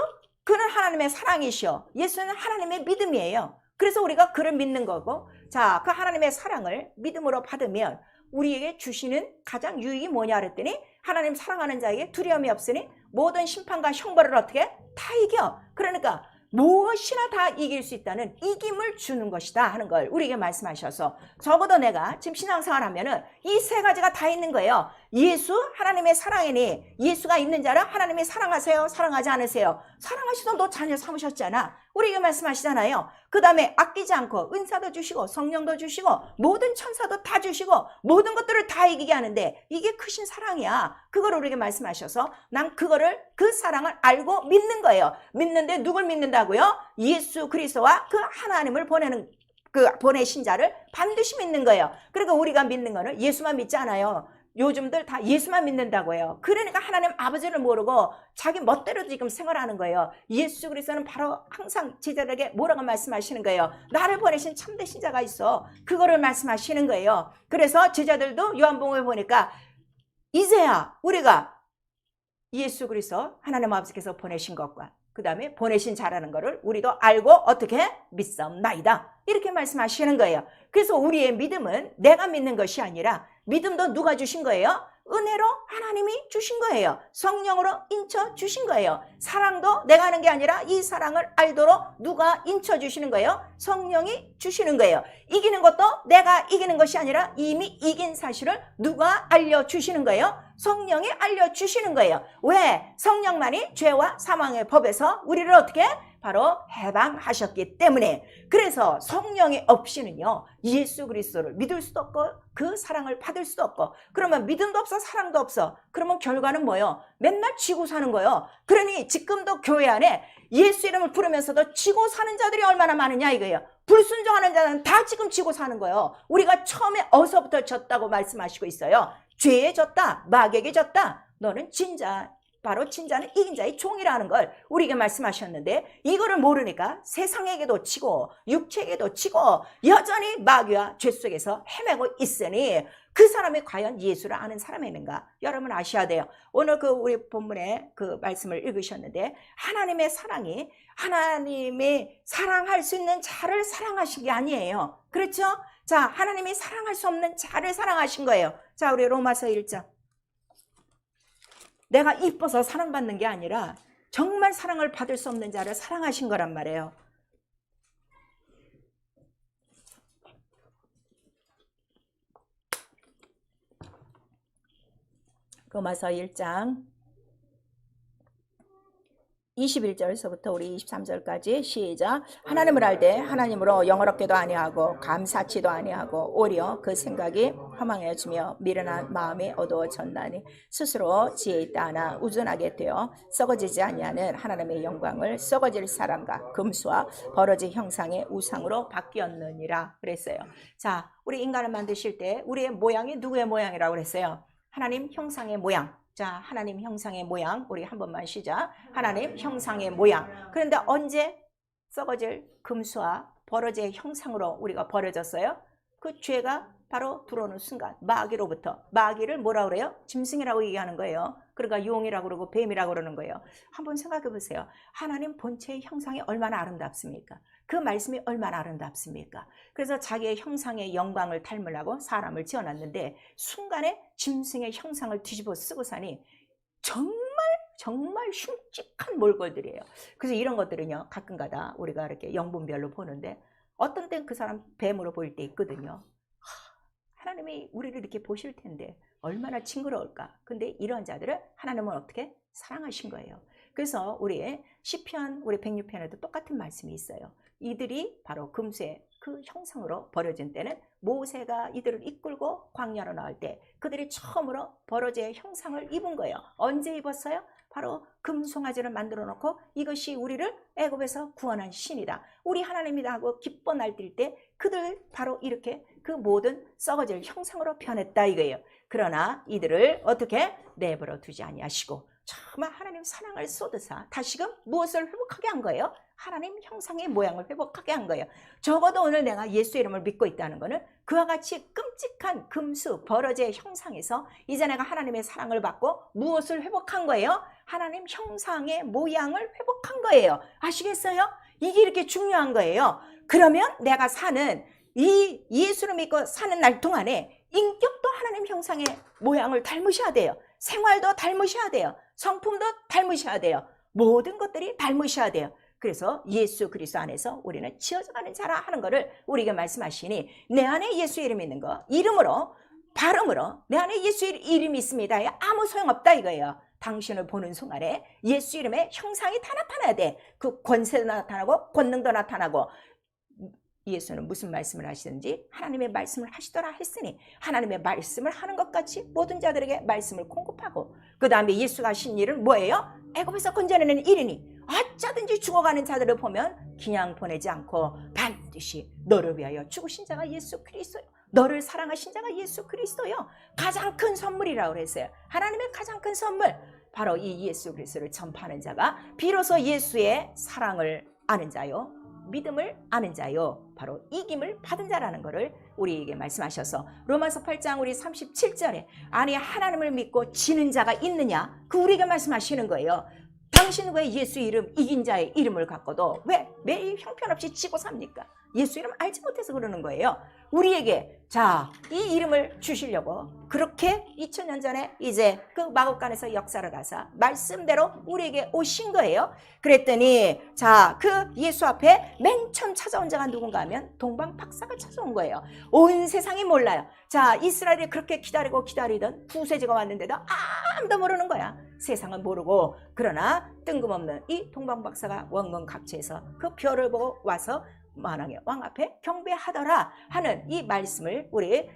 그는 하나님의 사랑이시오. 예수는 하나님의 믿음이에요. 그래서 우리가 그를 믿는 거고, 자, 그 하나님의 사랑을 믿음으로 받으면 우리에게 주시는 가장 유익이 뭐냐 그랬더니, 하나님 사랑하는 자에게 두려움이 없으니 모든 심판과 형벌을 어떻게? 다 이겨. 그러니까 무엇이나 다 이길 수 있다는 이김을 주는 것이다 하는 걸 우리에게 말씀하셔서, 적어도 내가 지금 신앙생활 하면은 이 세 가지가 다 있는 거예요. 예수 하나님의 사랑이니, 예수가 있는 자라 하나님이 사랑하세요, 사랑하지 않으세요? 사랑하시던 너 자녀 삼으셨잖아. 우리에게 말씀하시잖아요. 그 다음에 아끼지 않고 은사도 주시고 성령도 주시고 모든 천사도 다 주시고 모든 것들을 다 이기게 하는데, 이게 크신 사랑이야. 그걸 우리에게 말씀하셔서 난 그거를, 그 사랑을 알고 믿는 거예요. 믿는데 누굴 믿는다고요? 예수 그리스도와 그 하나님을 보내신 자를 반드시 믿는 거예요. 그러니까 우리가 믿는 거는 예수만 믿지 않아요. 요즘들 다 예수만 믿는다고 해요. 그러니까 하나님 아버지를 모르고 자기 멋대로 지금 생활하는 거예요. 예수 그리스도는 바로 항상 제자들에게 뭐라고 말씀하시는 거예요? 나를 보내신 참된 신자가 있어. 그거를 말씀하시는 거예요. 그래서 제자들도 요한복음에 보니까 이제야 우리가 예수 그리스도 하나님 아버지께서 보내신 것과 그 다음에 보내신 자라는 것을 우리도 알고 어떻게 믿사옵나이다, 이렇게 말씀하시는 거예요. 그래서 우리의 믿음은 내가 믿는 것이 아니라, 믿음도 누가 주신 거예요? 은혜로 하나님이 주신 거예요. 성령으로 인쳐 주신 거예요. 사랑도 내가 하는 게 아니라 이 사랑을 알도록 누가 인쳐 주시는 거예요? 성령이 주시는 거예요. 이기는 것도 내가 이기는 것이 아니라 이미 이긴 사실을 누가 알려주시는 거예요? 성령이 알려주시는 거예요. 왜? 성령만이 죄와 사망의 법에서 우리를 어떻게 바로 해방하셨기 때문에, 그래서 성령이 없이는요 예수 그리스도를 믿을 수도 없고 그 사랑을 받을 수도 없고, 그러면 믿음도 없어 사랑도 없어. 그러면 결과는 뭐예요? 맨날 지고 사는 거예요. 그러니 지금도 교회 안에 예수 이름을 부르면서도 지고 사는 자들이 얼마나 많으냐 이거예요. 불순종하는 자는 다 지금 지고 사는 거예요. 우리가 처음에 어서부터 졌다고 말씀하시고 있어요. 죄에 졌다, 마귀에게 졌다. 너는 진자, 바로 진자는 이긴 자의 종이라는 걸 우리에게 말씀하셨는데, 이거를 모르니까 세상에게도 치고 육체에게도 치고 여전히 마귀와 죄 속에서 헤매고 있으니 그 사람이 과연 예수를 아는 사람이는가? 여러분 아셔야 돼요. 오늘 우리 본문에 그 말씀을 읽으셨는데, 하나님의 사랑이 하나님이 사랑할 수 있는 자를 사랑하신 게 아니에요. 그렇죠? 자, 하나님이 사랑할 수 없는 자를 사랑하신 거예요. 자, 우리 로마서 1장. 내가 이뻐서 사랑받는 게 아니라 정말 사랑을 받을 수 없는 자를 사랑하신 거란 말이에요. 로마서 1장 21절에서부터 우리 23절까지 시작. 하나님을 알되 하나님으로 영어롭게도 아니하고 감사치도 아니하고 오히려 그 생각이 허망해지며 미련한 마음이 어두워졌나니 스스로 지혜 있다 하나 우둔하게 되어 썩어지지 아니하는 하나님의 영광을 썩어질 사람과 금수와 버러지 형상의 우상으로 바뀌었느니라 그랬어요. 자, 우리 인간을 만드실 때 우리의 모양이 누구의 모양이라고 그랬어요? 하나님 형상의 모양. 자, 하나님 형상의 모양, 우리 한 번만 시작. 하나님 형상의 모양. 그런데 언제 썩어질 금수와 버러지의 형상으로 우리가 버려졌어요? 그 죄가 바로 들어오는 순간 마귀로부터. 마귀를 뭐라고 그래요? 짐승이라고 얘기하는 거예요. 그러니까 용이라고 그러고 뱀이라고 그러는 거예요. 한번 생각해 보세요. 하나님 본체의 형상이 얼마나 아름답습니까? 그 말씀이 얼마나 아름답습니까? 그래서 자기의 형상의 영광을 닮으려고 사람을 지어놨는데 순간에 짐승의 형상을 뒤집어 쓰고 사니 정말 흉측한 몰골들이에요. 그래서 이런 것들은요 가끔가다 우리가 이렇게 영분별로 보는데 어떤 땐 그 사람 뱀으로 보일 때 있거든요. 하나님이 우리를 이렇게 보실 텐데 얼마나 징그러울까. 근데 이런 자들을 하나님은 어떻게 사랑하신 거예요. 그래서 우리 시편 우리 106편에도 똑같은 말씀이 있어요. 이들이 바로 금수의 그 형상으로 버려진 때는 모세가 이들을 이끌고 광야로 나올 때 그들이 처음으로 버러지의 형상을 입은 거예요. 언제 입었어요? 바로 금송아지를 만들어 놓고 이것이 우리를 애굽에서 구원한 신이다, 우리 하나님이다 하고 기뻐 날뛸 때 그들 바로 이렇게 그 모든 썩어질 형상으로 변했다 이거예요. 그러나 이들을 어떻게 내버려 두지 아니하시고 정말 하나님 사랑을 쏟으사 다시금 무엇을 회복하게 한 거예요? 하나님 형상의 모양을 회복하게 한 거예요. 적어도 오늘 내가 예수 이름을 믿고 있다는 것은 그와 같이 끔찍한 금수 버러지의 형상에서 이제 내가 하나님의 사랑을 받고 무엇을 회복한 거예요? 하나님 형상의 모양을 회복한 거예요. 아시겠어요? 이게 이렇게 중요한 거예요. 그러면 내가 사는 이 예수를 믿고 사는 날 동안에 인격도 하나님 형상의 모양을 닮으셔야 돼요. 생활도 닮으셔야 돼요. 성품도 닮으셔야 돼요. 모든 것들이 닮으셔야 돼요. 그래서 예수 그리스도 안에서 우리는 지어져가는 자라 하는 것을 우리에게 말씀하시니 내 안에 예수 이름 있는 거 이름으로 발음으로 내 안에 예수 이름이 있습니다. 아무 소용없다 이거예요. 당신을 보는 순간에 예수 이름의 형상이 다 나타나야 돼. 그 권세도 나타나고 권능도 나타나고. 예수는 무슨 말씀을 하시든지 하나님의 말씀을 하시더라 했으니 하나님의 말씀을 하는 것 같이 모든 자들에게 말씀을 공급하고, 그 다음에 예수가 하신 일은 뭐예요? 애굽에서 건져내는 일이니 어쩌든지 죽어가는 자들을 보면 그냥 보내지 않고 반드시 너를 위하여 죽으신 자가 예수 그리스도요, 너를 사랑하신 자가 예수 그리스도요. 가장 큰 선물이라고 그랬어요. 하나님의 가장 큰 선물, 바로 이 예수 그리스도를 전파하는 자가 비로소 예수의 사랑을 아는 자요, 믿음을 아는 자요, 바로 이김을 받은 자라는 것을 우리에게 말씀하셔서 로마서 8장 우리 37절에 아니 하나님을 믿고 지는 자가 있느냐, 그 우리에게 말씀하시는 거예요. 당신 왜 예수 이름 이긴 자의 이름을 갖고도 왜 매일 형편없이 지고 삽니까? 예수 이름 알지 못해서 그러는 거예요. 우리에게 자, 이 이름을 주시려고 그렇게 2000년 전에 이제 그 마국간에서 역사를 가사 말씀대로 우리에게 오신 거예요. 그랬더니 자, 그 예수 앞에 맨 처음 찾아온 자가 누군가 하면 동방 박사가 찾아온 거예요. 온 세상이 몰라요. 자, 이스라엘이 그렇게 기다리고 기다리던 구세주가 왔는데도 아무도 모르는 거야. 세상은 모르고 그러나 뜬금없는 이 동방박사가 원근갑주에서 그 별을 보고 와서 만왕의 왕 앞에 경배하더라 하는 이 말씀을 우리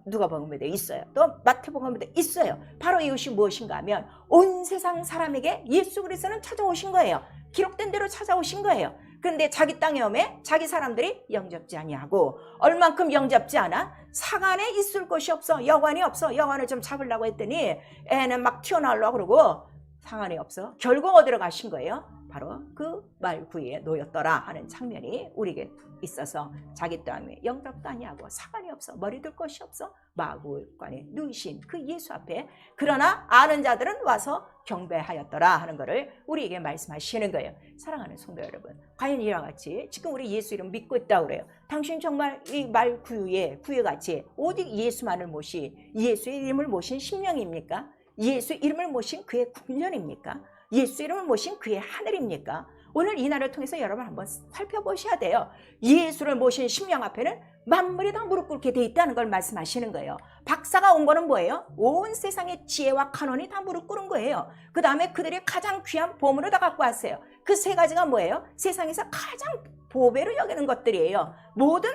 누가복음에도 있어요. 또 마태복음에도 있어요. 바로 이것이 무엇인가 하면 온 세상 사람에게 예수 그리스도는 찾아오신 거예요. 기록된 대로 찾아오신 거예요. 그런데 자기 땅에 오매 자기 사람들이 영접지 아니하고 얼만큼 영접지 않아? 사간에 있을 곳이 없어. 여관이 없어. 여관을 좀 잡으려고 했더니 애는 막 튀어나오려고 그러고 상관이 없어. 결국 어디로 가신 거예요? 바로 그 말구이에 놓였더라 하는 장면이 우리에게 있어서 자기 땅에 영접도 아니하고 사관이 없어. 머리 둘 것이 없어. 마구간에 누이신 그 예수 앞에 그러나 아는 자들은 와서 경배하였더라 하는 것을 우리에게 말씀하시는 거예요. 사랑하는 성도 여러분, 과연 이와 같이 지금 우리 예수 이름 믿고 있다고 그래요. 당신 정말 이 말구유에 구유같이 오직 예수만을 모시 예수의 이름을 모신 심령입니까? 예수 이름을 모신 그의 군년입니까? 예수 이름을 모신 그의 하늘입니까? 오늘 이 날을 통해서 여러분 한번 살펴보셔야 돼요. 예수를 모신 심령 앞에는 만물이 다 무릎 꿇게 돼 있다는 걸 말씀하시는 거예요. 박사가 온 거는 뭐예요? 온 세상의 지혜와 간원이 다 무릎 꿇은 거예요. 그 다음에 그들이 가장 귀한 보물을 다 갖고 왔어요. 그 세 가지가 뭐예요? 세상에서 가장 보배로 여기는 것들이에요. 모든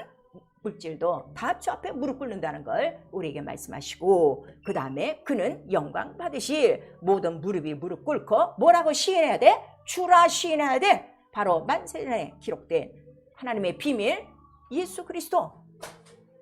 물질도 다 주 앞에 무릎 꿇는다는 걸 우리에게 말씀하시고 그 다음에 그는 영광 받으실 모든 무릎이 무릎 꿇고 뭐라고 시인해야 돼? 주라 시인해야 돼. 바로 만세전에 기록된 하나님의 비밀 예수 그리스도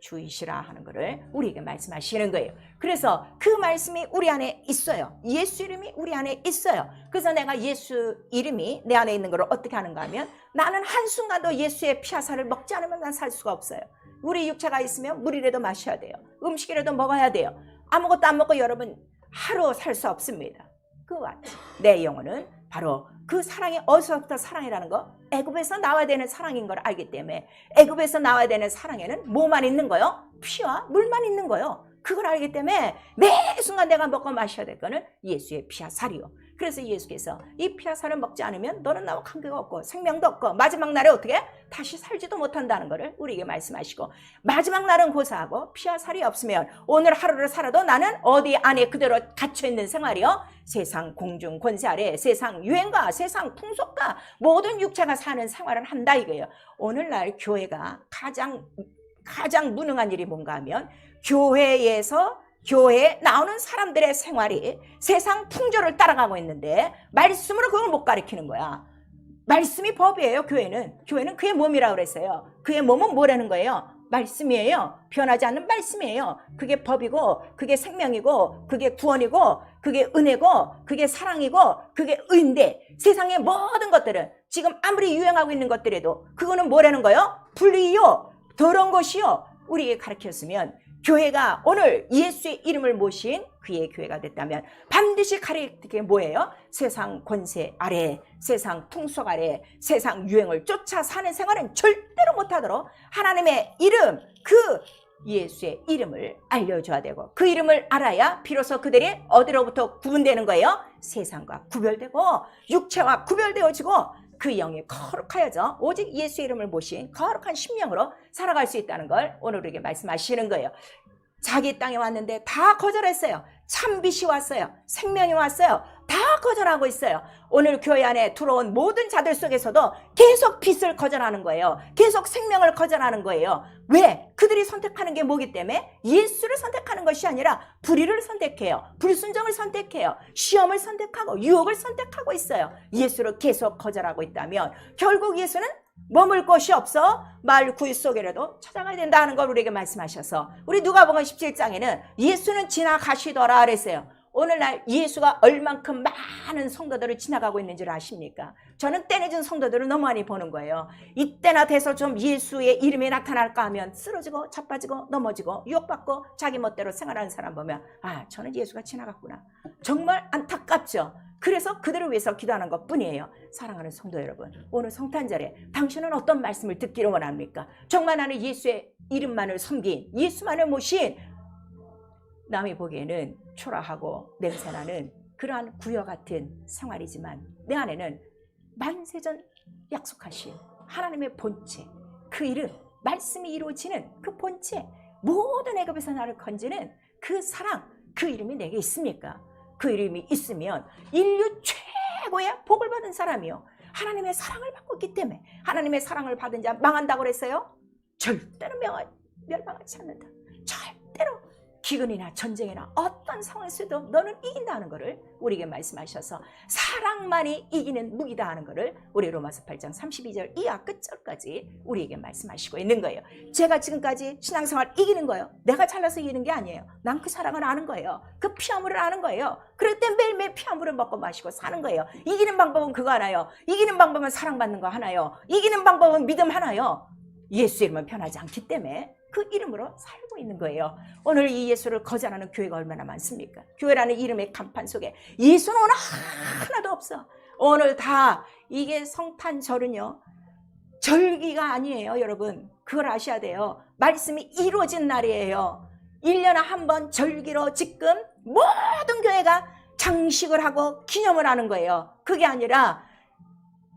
주이시라 하는 것을 우리에게 말씀하시는 거예요. 그래서 그 말씀이 우리 안에 있어요. 예수 이름이 우리 안에 있어요. 그래서 내가 예수 이름이 내 안에 있는 걸 어떻게 하는가 하면 나는 한순간도 예수의 피하사를 먹지 않으면 난 살 수가 없어요. 우리 육체가 있으면 물이라도 마셔야 돼요. 음식이라도 먹어야 돼요. 아무것도 안 먹고 여러분 하루 살 수 없습니다. 그와 같이 내 영혼은 바로 그 사랑이 어디서부터 사랑이라는 거? 애굽에서 나와야 되는 사랑인 걸 알기 때문에 애굽에서 나와야 되는 사랑에는 뭐만 있는 거요? 피와 물만 있는 거요. 그걸 알기 때문에 매 순간 내가 먹고 마셔야 될 거는 예수의 피와 살이요. 그래서 예수께서 이 피와 살을 먹지 않으면 너는 나와 관계가 없고 생명도 없고 마지막 날에 어떻게 다시 살지도 못한다는 것을 우리에게 말씀하시고 마지막 날은 고사하고 피와 살이 없으면 오늘 하루를 살아도 나는 어디 안에 그대로 갇혀있는 생활이요. 세상 공중 권세 아래 세상 유행과 세상 풍속과 모든 육체가 사는 생활을 한다 이거예요. 오늘날 교회가 가장 무능한 일이 뭔가 하면 교회에 나오는 사람들의 생활이 세상 풍조를 따라가고 있는데 말씀으로 그걸 못 가르치는 거야. 말씀이 법이에요. 교회는 그의 몸이라고 그랬어요. 그의 몸은 뭐라는 거예요? 말씀이에요. 변하지 않는 말씀이에요. 그게 법이고 그게 생명이고 그게 구원이고 그게 은혜고 그게 사랑이고 그게 의인데 세상의 모든 것들은 지금 아무리 유행하고 있는 것들에도 그거는 뭐라는 거예요? 불의요. 더러운 것이요. 우리에게 가르쳤으면 교회가 오늘 예수의 이름을 모신 그의 교회가 됐다면 반드시 가르칠 게 뭐예요? 세상 권세 아래 세상 풍속 아래 세상 유행을 쫓아 사는 생활은 절대로 못하도록 하나님의 이름 그 예수의 이름을 알려줘야 되고 그 이름을 알아야 비로소 그들이 어디로부터 구분되는 거예요? 세상과 구별되고 육체와 구별되어지고 그 영이 거룩하여져 오직 예수의 이름을 모신 거룩한 심령으로 살아갈 수 있다는 걸 오늘 우리에게 말씀하시는 거예요. 자기 땅에 왔는데 다 거절했어요. 참빛이 왔어요. 생명이 왔어요. 다 거절하고 있어요. 오늘 교회 안에 들어온 모든 자들 속에서도 계속 빛을 거절하는 거예요. 계속 생명을 거절하는 거예요. 왜? 그들이 선택하는 게 뭐기 때문에? 예수를 선택하는 것이 아니라 불의를 선택해요. 불순종을 선택해요. 시험을 선택하고 유혹을 선택하고 있어요. 예수를 계속 거절하고 있다면 결국 예수는 머물 곳이 없어 말구유 속에라도 찾아가야 된다는 걸 우리에게 말씀하셔서 우리 누가복음 17장에는 예수는 지나가시더라 그랬어요. 오늘날 예수가 얼만큼 많은 성도들을 지나가고 있는 줄 아십니까? 저는 때늦은 성도들을 너무 많이 보는 거예요. 이때나 돼서 좀 예수의 이름이 나타날까 하면 쓰러지고 자빠지고 넘어지고 유혹받고 자기 멋대로 생활하는 사람 보면 아, 저는 예수가 지나갔구나. 정말 안타깝죠. 그래서 그들을 위해서 기도하는 것뿐이에요. 사랑하는 성도 여러분, 오늘 성탄절에 당신은 어떤 말씀을 듣기를 원합니까? 정말 나는 예수의 이름만을 섬긴 예수만을 모신 남이 보기에는 초라하고 냄새나는 그러한 구여 같은 생활이지만 내 안에는 만세전 약속하신 하나님의 본체 그 이름 말씀이 이루어지는 그 본체 모든 애굽에서 나를 건지는 그 사랑 그 이름이 내게 있습니까? 그 이름이 있으면 인류 최고의 복을 받은 사람이요. 하나님의 사랑을 받고 있기 때문에. 하나님의 사랑을 받은 자 망한다고 그랬어요? 절대로 멸망하지 않는다. 절대로 기근이나 전쟁이나 어떤 상황에서도 너는 이긴다는 것을 우리에게 말씀하셔서 사랑만이 이기는 무기다 하는 것을 우리 로마서 8장 32절 이하 끝절까지 우리에게 말씀하시고 있는 거예요. 제가 지금까지 신앙생활 이기는 거예요. 내가 잘나서 이기는 게 아니에요. 난 그 사랑을 아는 거예요. 그 피아물을 아는 거예요. 그럴 때 매일매일 피아물을 먹고 마시고 사는 거예요. 이기는 방법은 그거 하나요. 이기는 방법은 사랑받는 거 하나요. 이기는 방법은 믿음 하나요. 예수 이름은 변하지 않기 때문에 그 이름으로 살고 있는 거예요. 오늘 이 예수를 거절하는 교회가 얼마나 많습니까? 교회라는 이름의 간판 속에 예수는 오늘 하나도 없어. 오늘 다 이게 성탄절은요, 절기가 아니에요, 여러분. 그걸 아셔야 돼요. 말씀이 이루어진 날이에요. 1년에 한 번 절기로 지금 모든 교회가 장식을 하고 기념을 하는 거예요. 그게 아니라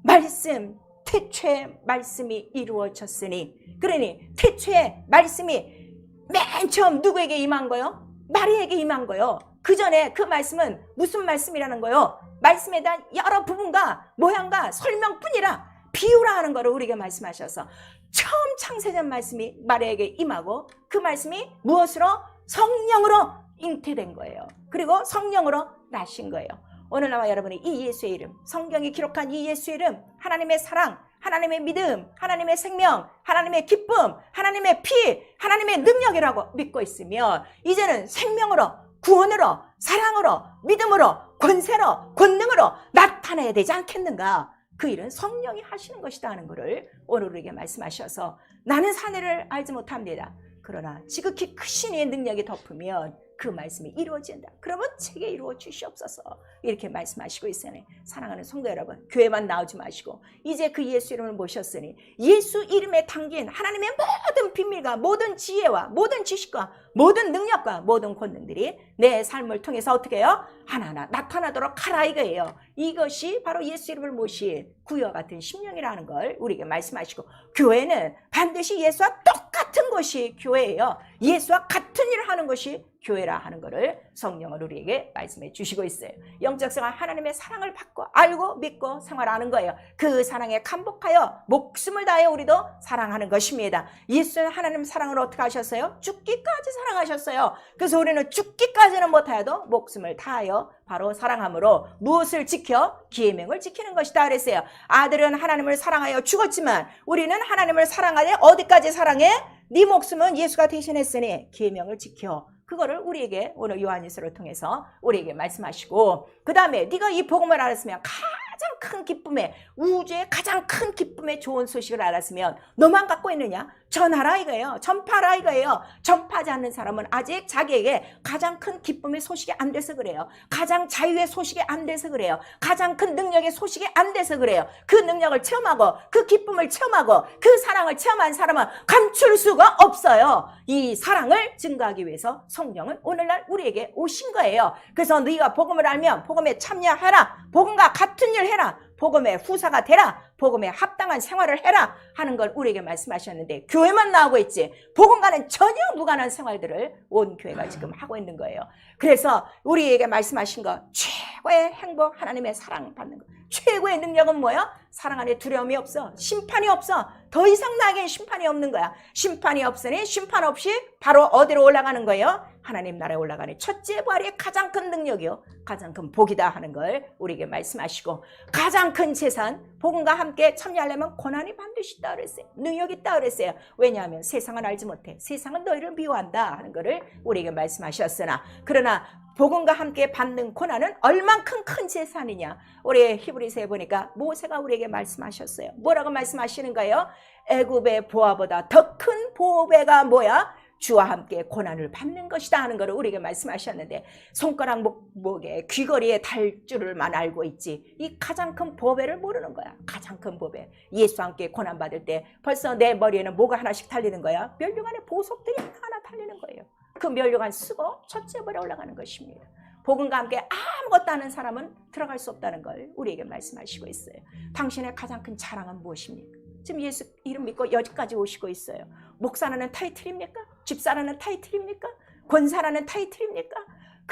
말씀, 태초에 말씀이 이루어졌으니, 그러니 태초에 말씀이 맨 처음 누구에게 임한 거요? 마리에게 임한 거요. 그 전에 그 말씀은 무슨 말씀이라는 거요? 말씀에 대한 여러 부분과 모양과 설명뿐이라 비유라 하는 거를 우리에게 말씀하셔서 처음 창세전 말씀이 마리에게 임하고 그 말씀이 무엇으로? 성령으로 잉태된 거예요. 그리고 성령으로 나신 거예요. 오늘 나와 여러분이 이 예수의 이름, 성경이 기록한 이 예수의 이름, 하나님의 사랑, 하나님의 믿음, 하나님의 생명, 하나님의 기쁨, 하나님의 피, 하나님의 능력이라고 믿고 있으면 이제는 생명으로, 구원으로, 사랑으로, 믿음으로, 권세로, 권능으로 나타내야 되지 않겠는가? 그 일은 성령이 하시는 것이다 하는 것을 오늘 우리에게 말씀하셔서 나는 사내를 알지 못합니다. 그러나 지극히 크신 이의 능력이 덮으면 그 말씀이 이루어진다. 그러면 제게 이루어 주시옵소서. 이렇게 말씀하시고 있으니 사랑하는 성도 여러분, 교회만 나오지 마시고 이제 그 예수 이름을 모셨으니 예수 이름에 담긴 하나님의 모든 비밀과 모든 지혜와 모든 지식과 모든 능력과 모든 권능들이 내 삶을 통해서 어떻게 해요? 하나하나 나타나도록 하라 이거예요. 이것이 바로 예수 이름을 모신 구유와 같은 심령이라는 걸 우리에게 말씀하시고, 교회는 반드시 예수와 똑같은 것이 교회예요. 예수와 같은 일을 하는 것이 교회라 하는 것을 성령은 우리에게 말씀해 주시고 있어요. 영적 생활, 하나님의 사랑을 받고 알고 믿고 생활하는 거예요. 그 사랑에 감복하여 목숨을 다하여 우리도 사랑하는 것입니다. 예수는 하나님 사랑을 어떻게 하셨어요? 죽기까지 사랑하셨어요. 그래서 우리는 죽기까지는 못하여도 목숨을 다하여 바로 사랑함으로 무엇을 지켜? 계명을 지키는 것이다 그랬어요. 아들은 하나님을 사랑하여 죽었지만 우리는 하나님을 사랑하되 어디까지 사랑해? 네 목숨은 예수가 대신했으니 계명을 지켜. 그거를 우리에게 오늘 요한일서를 통해서 우리에게 말씀하시고, 그 다음에 네가 이 복음을 알았으면 가장 큰 기쁨에, 우주의 가장 큰 기쁨의 좋은 소식을 알았으면 너만 갖고 있느냐? 전하라 이거예요. 전파라 이거예요. 전파하지 않는 사람은 아직 자기에게 가장 큰 기쁨의 소식이 안 돼서 그래요. 가장 자유의 소식이 안 돼서 그래요. 가장 큰 능력의 소식이 안 돼서 그래요. 그 능력을 체험하고 그 기쁨을 체험하고 그 사랑을 체험한 사람은 감출 수가 없어요. 이 사랑을 증거하기 위해서 성령은 오늘날 우리에게 오신 거예요. 그래서 네가 복음을 알면 복음에 참여해라. 복음과 같은 일 해라. 복음의 후사가 되라. 복음에 합당한 생활을 해라 하는 걸 우리에게 말씀하셨는데 교회만 나오고 있지 복음과는 전혀 무관한 생활들을 온 교회가 지금 하고 있는 거예요. 그래서 우리에게 말씀하신 거 최고의 행복, 하나님의 사랑 받는 거, 최고의 능력은 뭐야? 사랑 안에 두려움이 없어. 심판이 없어. 더 이상 나에겐 심판이 없는 거야. 심판이 없으니 심판 없이 바로 어디로 올라가는 거예요? 하나님 나라에 올라가는 첫째 부활의 가장 큰 능력이요, 가장 큰 복이다 하는 걸 우리에게 말씀하시고, 가장 큰 재산, 복음과 함께 참여하려면 고난이 반드시 있다 그랬어요. 능력이 있다 그랬어요. 왜냐하면 세상은 알지 못해. 세상은 너희를 미워한다 하는 것을 우리에게 말씀하셨으나, 그러나 복음과 함께 받는 고난은 얼만큼 큰 재산이냐. 우리 히브리서에 보니까 모세가 우리에게 말씀하셨어요. 뭐라고 말씀하시는 거예요? 애굽의 보화보다 더 큰 보배가 뭐야? 주와 함께 고난을 받는 것이다 하는 것을 우리에게 말씀하셨는데, 손가락 목에 귀걸이에 달 줄을만 알고 있지 이 가장 큰 보배를 모르는 거야. 가장 큰 보배, 예수와 함께 고난 받을 때 벌써 내 머리에는 뭐가 하나씩 달리는 거야? 멸류관의 보석들이 하나 달리는 거예요. 그 멸류관 쓰고 첫째 벌에 올라가는 것입니다. 복음과 함께 아무것도 아는 사람은 들어갈 수 없다는 걸 우리에게 말씀하시고 있어요. 당신의 가장 큰 자랑은 무엇입니까? 지금 예수 이름 믿고 여기까지 오시고 있어요. 목사라는 타이틀입니까? 집사라는 타이틀입니까? 권사라는 타이틀입니까?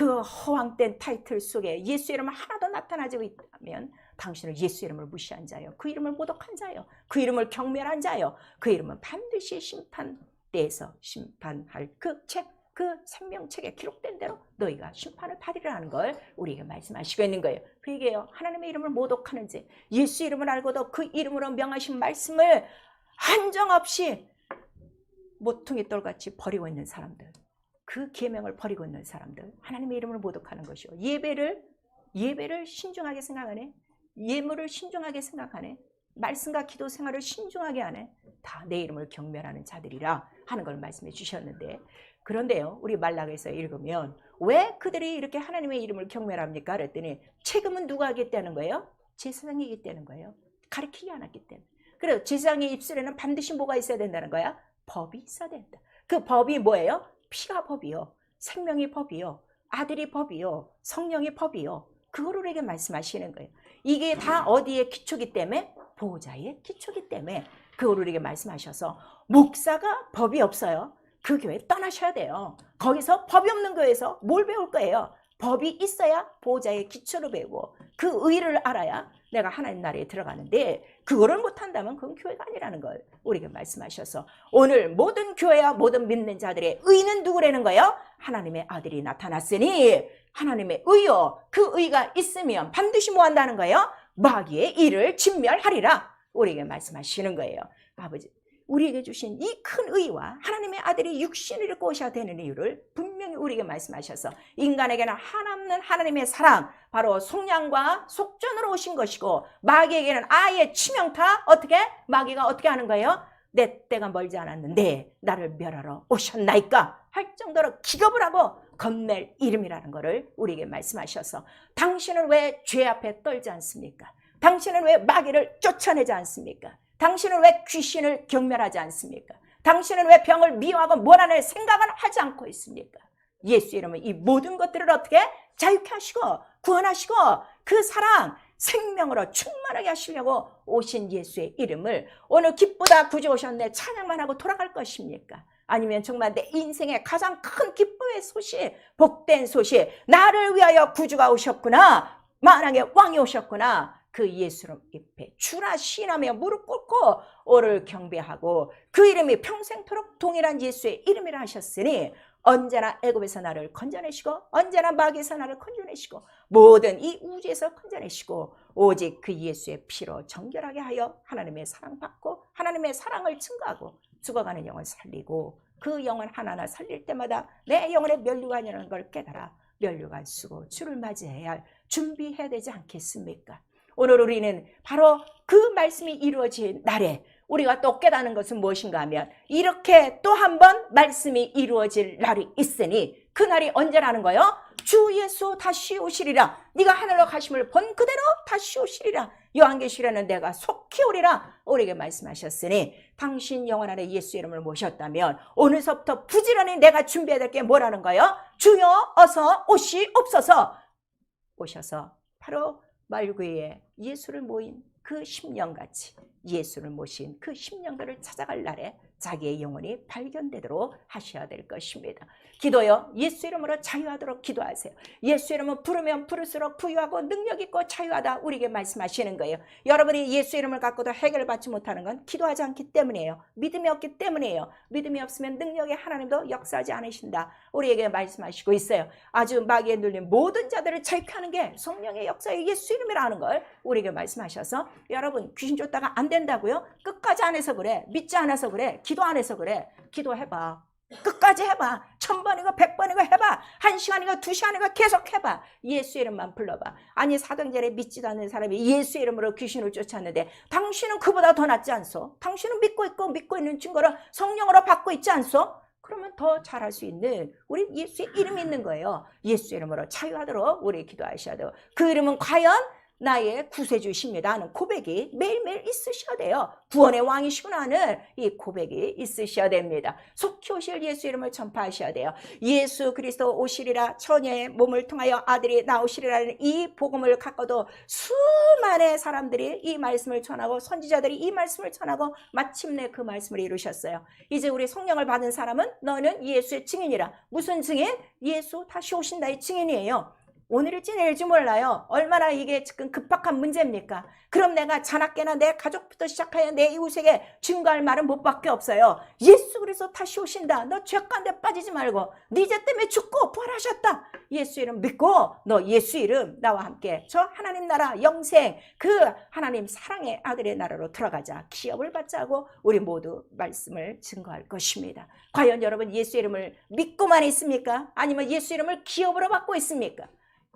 그 허황된 타이틀 속에 예수 이름 하나도 나타나지 있다면 당신은 예수 이름을 무시한 자요, 그 이름을 모독한 자요, 그 이름을 경멸한 자요, 그 이름은 반드시 심판대에서 심판할 그 생명책에 기록된 대로 너희가 심판을 받으리라는 걸 우리에게 말씀하시고 있는 거예요. 그에게요, 하나님의 이름을 모독하는지 예수 이름을 알고도 그 이름으로 명하신 말씀을 한정없이 모퉁이 돌같이 버리고 있는 사람들, 그 계명을 버리고 있는 사람들, 하나님의 이름을 모독하는 것이요, 예배를 신중하게 생각하네, 예물을 신중하게 생각하네, 말씀과 기도 생활을 신중하게 하네, 다 내 이름을 경멸하는 자들이라 하는 걸 말씀해 주셨는데, 그런데요, 우리 말라기에서 읽으면 왜 그들이 이렇게 하나님의 이름을 경멸합니까? 그랬더니 책임은 누가 하겠다는 거예요? 제사장이 있다는 거예요. 가르치지 않았기 때문에. 그래서 제사장의 입술에는 반드시 뭐가 있어야 된다는 거야? 법이 있어야 된다. 그 법이 뭐예요? 피가 법이요, 생명이 법이요, 아들이 법이요, 성령이 법이요. 그거를 우리에게 말씀하시는 거예요. 이게 다 어디에 기초기 때문에? 보호자의 기초기 때문에 그거를 우리에게 말씀하셔서, 목사가 법이 없어요, 그 교회 떠나셔야 돼요. 거기서 법이 없는 교회에서 뭘 배울 거예요? 법이 있어야 보호자의 기초를 배우고 그 의를 알아야 내가 하나님 나라에 들어가는데, 그거를 못한다면 그건 교회가 아니라는 걸 우리에게 말씀하셔서, 오늘 모든 교회와 모든 믿는 자들의 의는 누구라는 거예요? 하나님의 아들이 나타났으니 하나님의 의요, 그 의가 있으면 반드시 뭐 한다는 거예요? 마귀의 일을 진멸하리라 우리에게 말씀하시는 거예요. 아버지, 우리에게 주신 이 큰 의와 하나님의 아들이 육신을 입고 오셔야 되는 이유를 분명히 우리에게 말씀하셔서, 인간에게는 하나없는 하나님의 사랑, 바로 속량과 속전으로 오신 것이고, 마귀에게는 아예 치명타, 마귀가 어떻게 하는 거예요? 내 때가 멀지 않았는데 나를 멸하러 오셨나이까 할 정도로 기겁을 하고 겁낼 이름이라는 것을 우리에게 말씀하셔서, 당신은 왜 죄 앞에 떨지 않습니까? 당신은 왜 마귀를 쫓아내지 않습니까? 당신은 왜 귀신을 경멸하지 않습니까? 당신은 왜 병을 미워하고 몰아낼 생각을 하지 않고 있습니까? 예수 이름은 이 모든 것들을 어떻게 자유케 하시고 구원하시고 그 사랑, 생명으로 충만하게 하시려고 오신 예수의 이름을 오늘 기쁘다 구주 오셨네 찬양만 하고 돌아갈 것입니까? 아니면 정말 내 인생의 가장 큰 기쁨의 소식, 복된 소식, 나를 위하여 구주가 오셨구나, 만왕의 왕이 오셨구나, 그 예수를 입에 주라 시인하며 무릎 꿇고 오를 경배하고 그 이름이 평생토록 동일한 예수의 이름이라 하셨으니, 언제나 애굽에서 나를 건져내시고 언제나 마귀에서 나를 건져내시고 모든 이 우주에서 건져내시고 오직 그 예수의 피로 정결하게 하여 하나님의 사랑받고 하나님의 사랑을 증거하고 죽어가는 영을 살리고, 그 영을 하나하나 살릴 때마다 내 영혼의 면류관이라는 걸 깨달아 면류관 쓰고 주를 맞이해야 할 준비해야 되지 않겠습니까? 오늘 우리는 바로 그 말씀이 이루어진 날에 우리가 또 깨닫는 것은 무엇인가 하면, 이렇게 또 한 번 말씀이 이루어질 날이 있으니 그 날이 언제라는 거예요? 주 예수 다시 오시리라. 네가 하늘로 가심을 본 그대로 다시 오시리라. 요한계시록에는 내가 속히 오리라 우리에게 말씀하셨으니, 당신 영혼 안에 예수 이름을 모셨다면 오늘서부터 부지런히 내가 준비해야 될 게 뭐라는 거예요? 주여 어서 오시옵소서. 오셔서 바로 말구에 예수를 모인 그 심령같이 예수를 모신 그 심령들을 찾아갈 날에 자기의 영혼이 발견되도록 하셔야 될 것입니다. 기도요, 예수 이름으로 자유하도록 기도하세요. 예수 이름은 부르면 부를수록 부유하고 능력 있고 자유하다 우리에게 말씀하시는 거예요. 여러분이 예수 이름을 갖고도 해결을 받지 못하는 건 기도하지 않기 때문이에요. 믿음이 없기 때문이에요. 믿음이 없으면 능력의 하나님도 역사하지 않으신다 우리에게 말씀하시고 있어요. 아주 마귀에 눌린 모든 자들을 자유케 하는 게 성령의 역사의 예수 이름이라는 걸 우리에게 말씀하셔서, 여러분 귀신 쫓다가 안 된다고요? 끝까지 안 해서 그래, 믿지 않아서 그래, 기도 안 해서 그래. 기도해봐. 끝까지 해봐. 1000번이고 100번이고 해봐. 1시간이고 2시간이고 계속 해봐. 예수 이름만 불러봐. 아니 사도행전에 믿지도 않는 사람이 예수 이름으로 귀신을 쫓았는데 당신은 그보다 더 낫지 않소? 당신은 믿고 있고 믿고 있는 증거를 성령으로 받고 있지 않소? 그러면 더 잘할 수 있는 우리 예수의 이름이 있는 거예요. 예수 이름으로 자유하도록 우리 기도하셔야 돼요. 그 이름은 과연 나의 구세주십니다 하는 고백이 매일매일 있으셔야 돼요. 구원의 왕이시구나 하는 이 고백이 있으셔야 됩니다. 속히 오실 예수 이름을 전파하셔야 돼요. 예수 그리스도 오시리라, 처녀의 몸을 통하여 아들이 나오시리라는 이 복음을 갖고도 수많은 사람들이 이 말씀을 전하고 선지자들이 이 말씀을 전하고 마침내 그 말씀을 이루셨어요. 이제 우리 성령을 받은 사람은 너는 예수의 증인이라. 무슨 증인? 예수 다시 오신다의 증인이에요. 오늘일지 내일지 몰라요. 얼마나 이게 지금 급박한 문제입니까? 그럼 내가 자나깨나 내 가족부터 시작하여 내 이웃에게 증거할 말은 못밖에 없어요. 예수 그리스도 다시 오신다. 너 죄 가운데 빠지지 말고 네 죄 때문에 죽고 부활하셨다. 예수 이름 믿고 너 예수 이름 나와 함께 저 하나님 나라 영생 그 하나님 사랑의 아들의 나라로 들어가자. 기업을 받자고 우리 모두 말씀을 증거할 것입니다. 과연 여러분 예수 이름을 믿고만 있습니까? 아니면 예수 이름을 기업으로 받고 있습니까?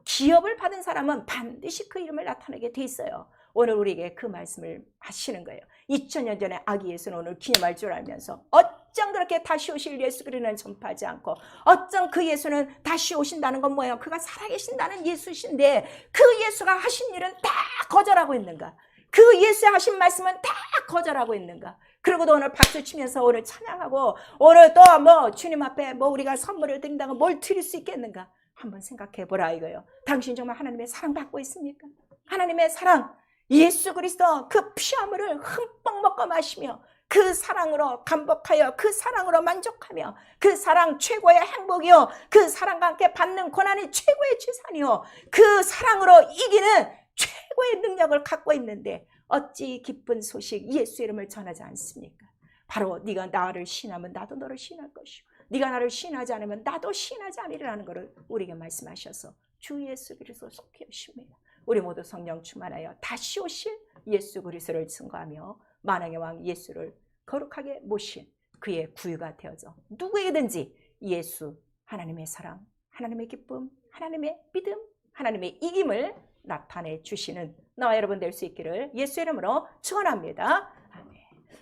기업을 받은 사람은 반드시 그 이름을 나타내게 돼 있어요. 오늘 우리에게 그 말씀을 하시는 거예요. 2000년 전에 아기 예수는 오늘 기념할 줄 알면서 어쩜 그렇게 다시 오실 예수 그리스도는 전파하지 않고 어쩜 그 예수는 다시 오신다는 건 뭐예요? 그가 살아계신다는 예수신데 그 예수가 하신 일은 다 거절하고 있는가? 그 예수의 하신 말씀은 다 거절하고 있는가? 그리고도 오늘 박수 치면서 오늘 찬양하고 오늘 또 뭐 주님 앞에 뭐 우리가 선물을 드린다고 뭘 드릴 수 있겠는가? 한번 생각해 보라 이거예요. 당신 정말 하나님의 사랑 받고 있습니까? 하나님의 사랑, 예수 그리스도 그 피아물을 흠뻑 먹고 마시며 그 사랑으로 감복하여 그 사랑으로 만족하며 그 사랑 최고의 행복이요 그 사랑과 함께 받는 고난이 최고의 재산이요 그 사랑으로 이기는 최고의 능력을 갖고 있는데 어찌 기쁜 소식 예수 이름을 전하지 않습니까? 바로 네가 나를 신하면 나도 너를 신할 것이고 네가 나를 신하지 않으면 나도 신하지 않으리라는 것을 우리에게 말씀하셔서 주 예수 그리스도 속히 오십니다. 우리 모두 성령 충만하여 다시 오실 예수 그리스도를 증거하며 만왕의 왕 예수를 거룩하게 모신 그의 구유가 되어져 누구에게든지 예수, 하나님의 사랑, 하나님의 기쁨, 하나님의 믿음, 하나님의 이김을 나타내 주시는 나와 여러분 될 수 있기를 예수 이름으로 축원합니다.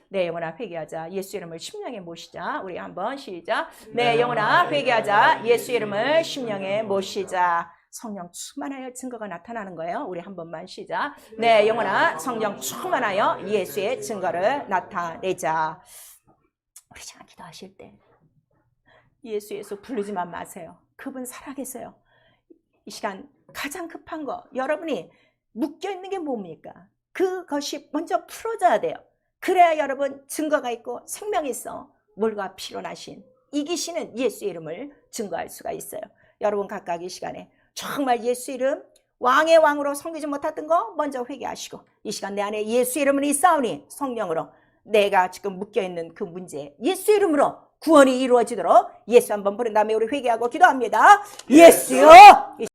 내 영혼아 회개하자. 예수 이름을 심령에 모시자. 우리 한번 시작. 내 영혼아 회개하자. 예수 이름을 심령에 모시자. 성령 충만하여 증거가 나타나는 거예요. 우리 한 번만 시작. 내 영혼아 성령 충만하여 예수의 증거를 나타내자. 우리 지금 기도하실 때 예수 부르지만 마세요. 그분 살아계세요. 이 시간 가장 급한 거 여러분이 묶여있는 게 뭡니까? 그것이 먼저 풀어져야 돼요. 그래야 여러분 증거가 있고 생명이 있어. 물과 피로 나신 이기시는 예수 이름을 증거할 수가 있어요. 여러분 각각 이 시간에 정말 예수 이름 왕의 왕으로 섬기지 못했던 거 먼저 회개하시고 이 시간 내 안에 예수 이름은 있사오니 성령으로 내가 지금 묶여있는 그 문제 예수 이름으로 구원이 이루어지도록 예수 한번 부른 다음에 우리 회개하고 기도합니다. 예수요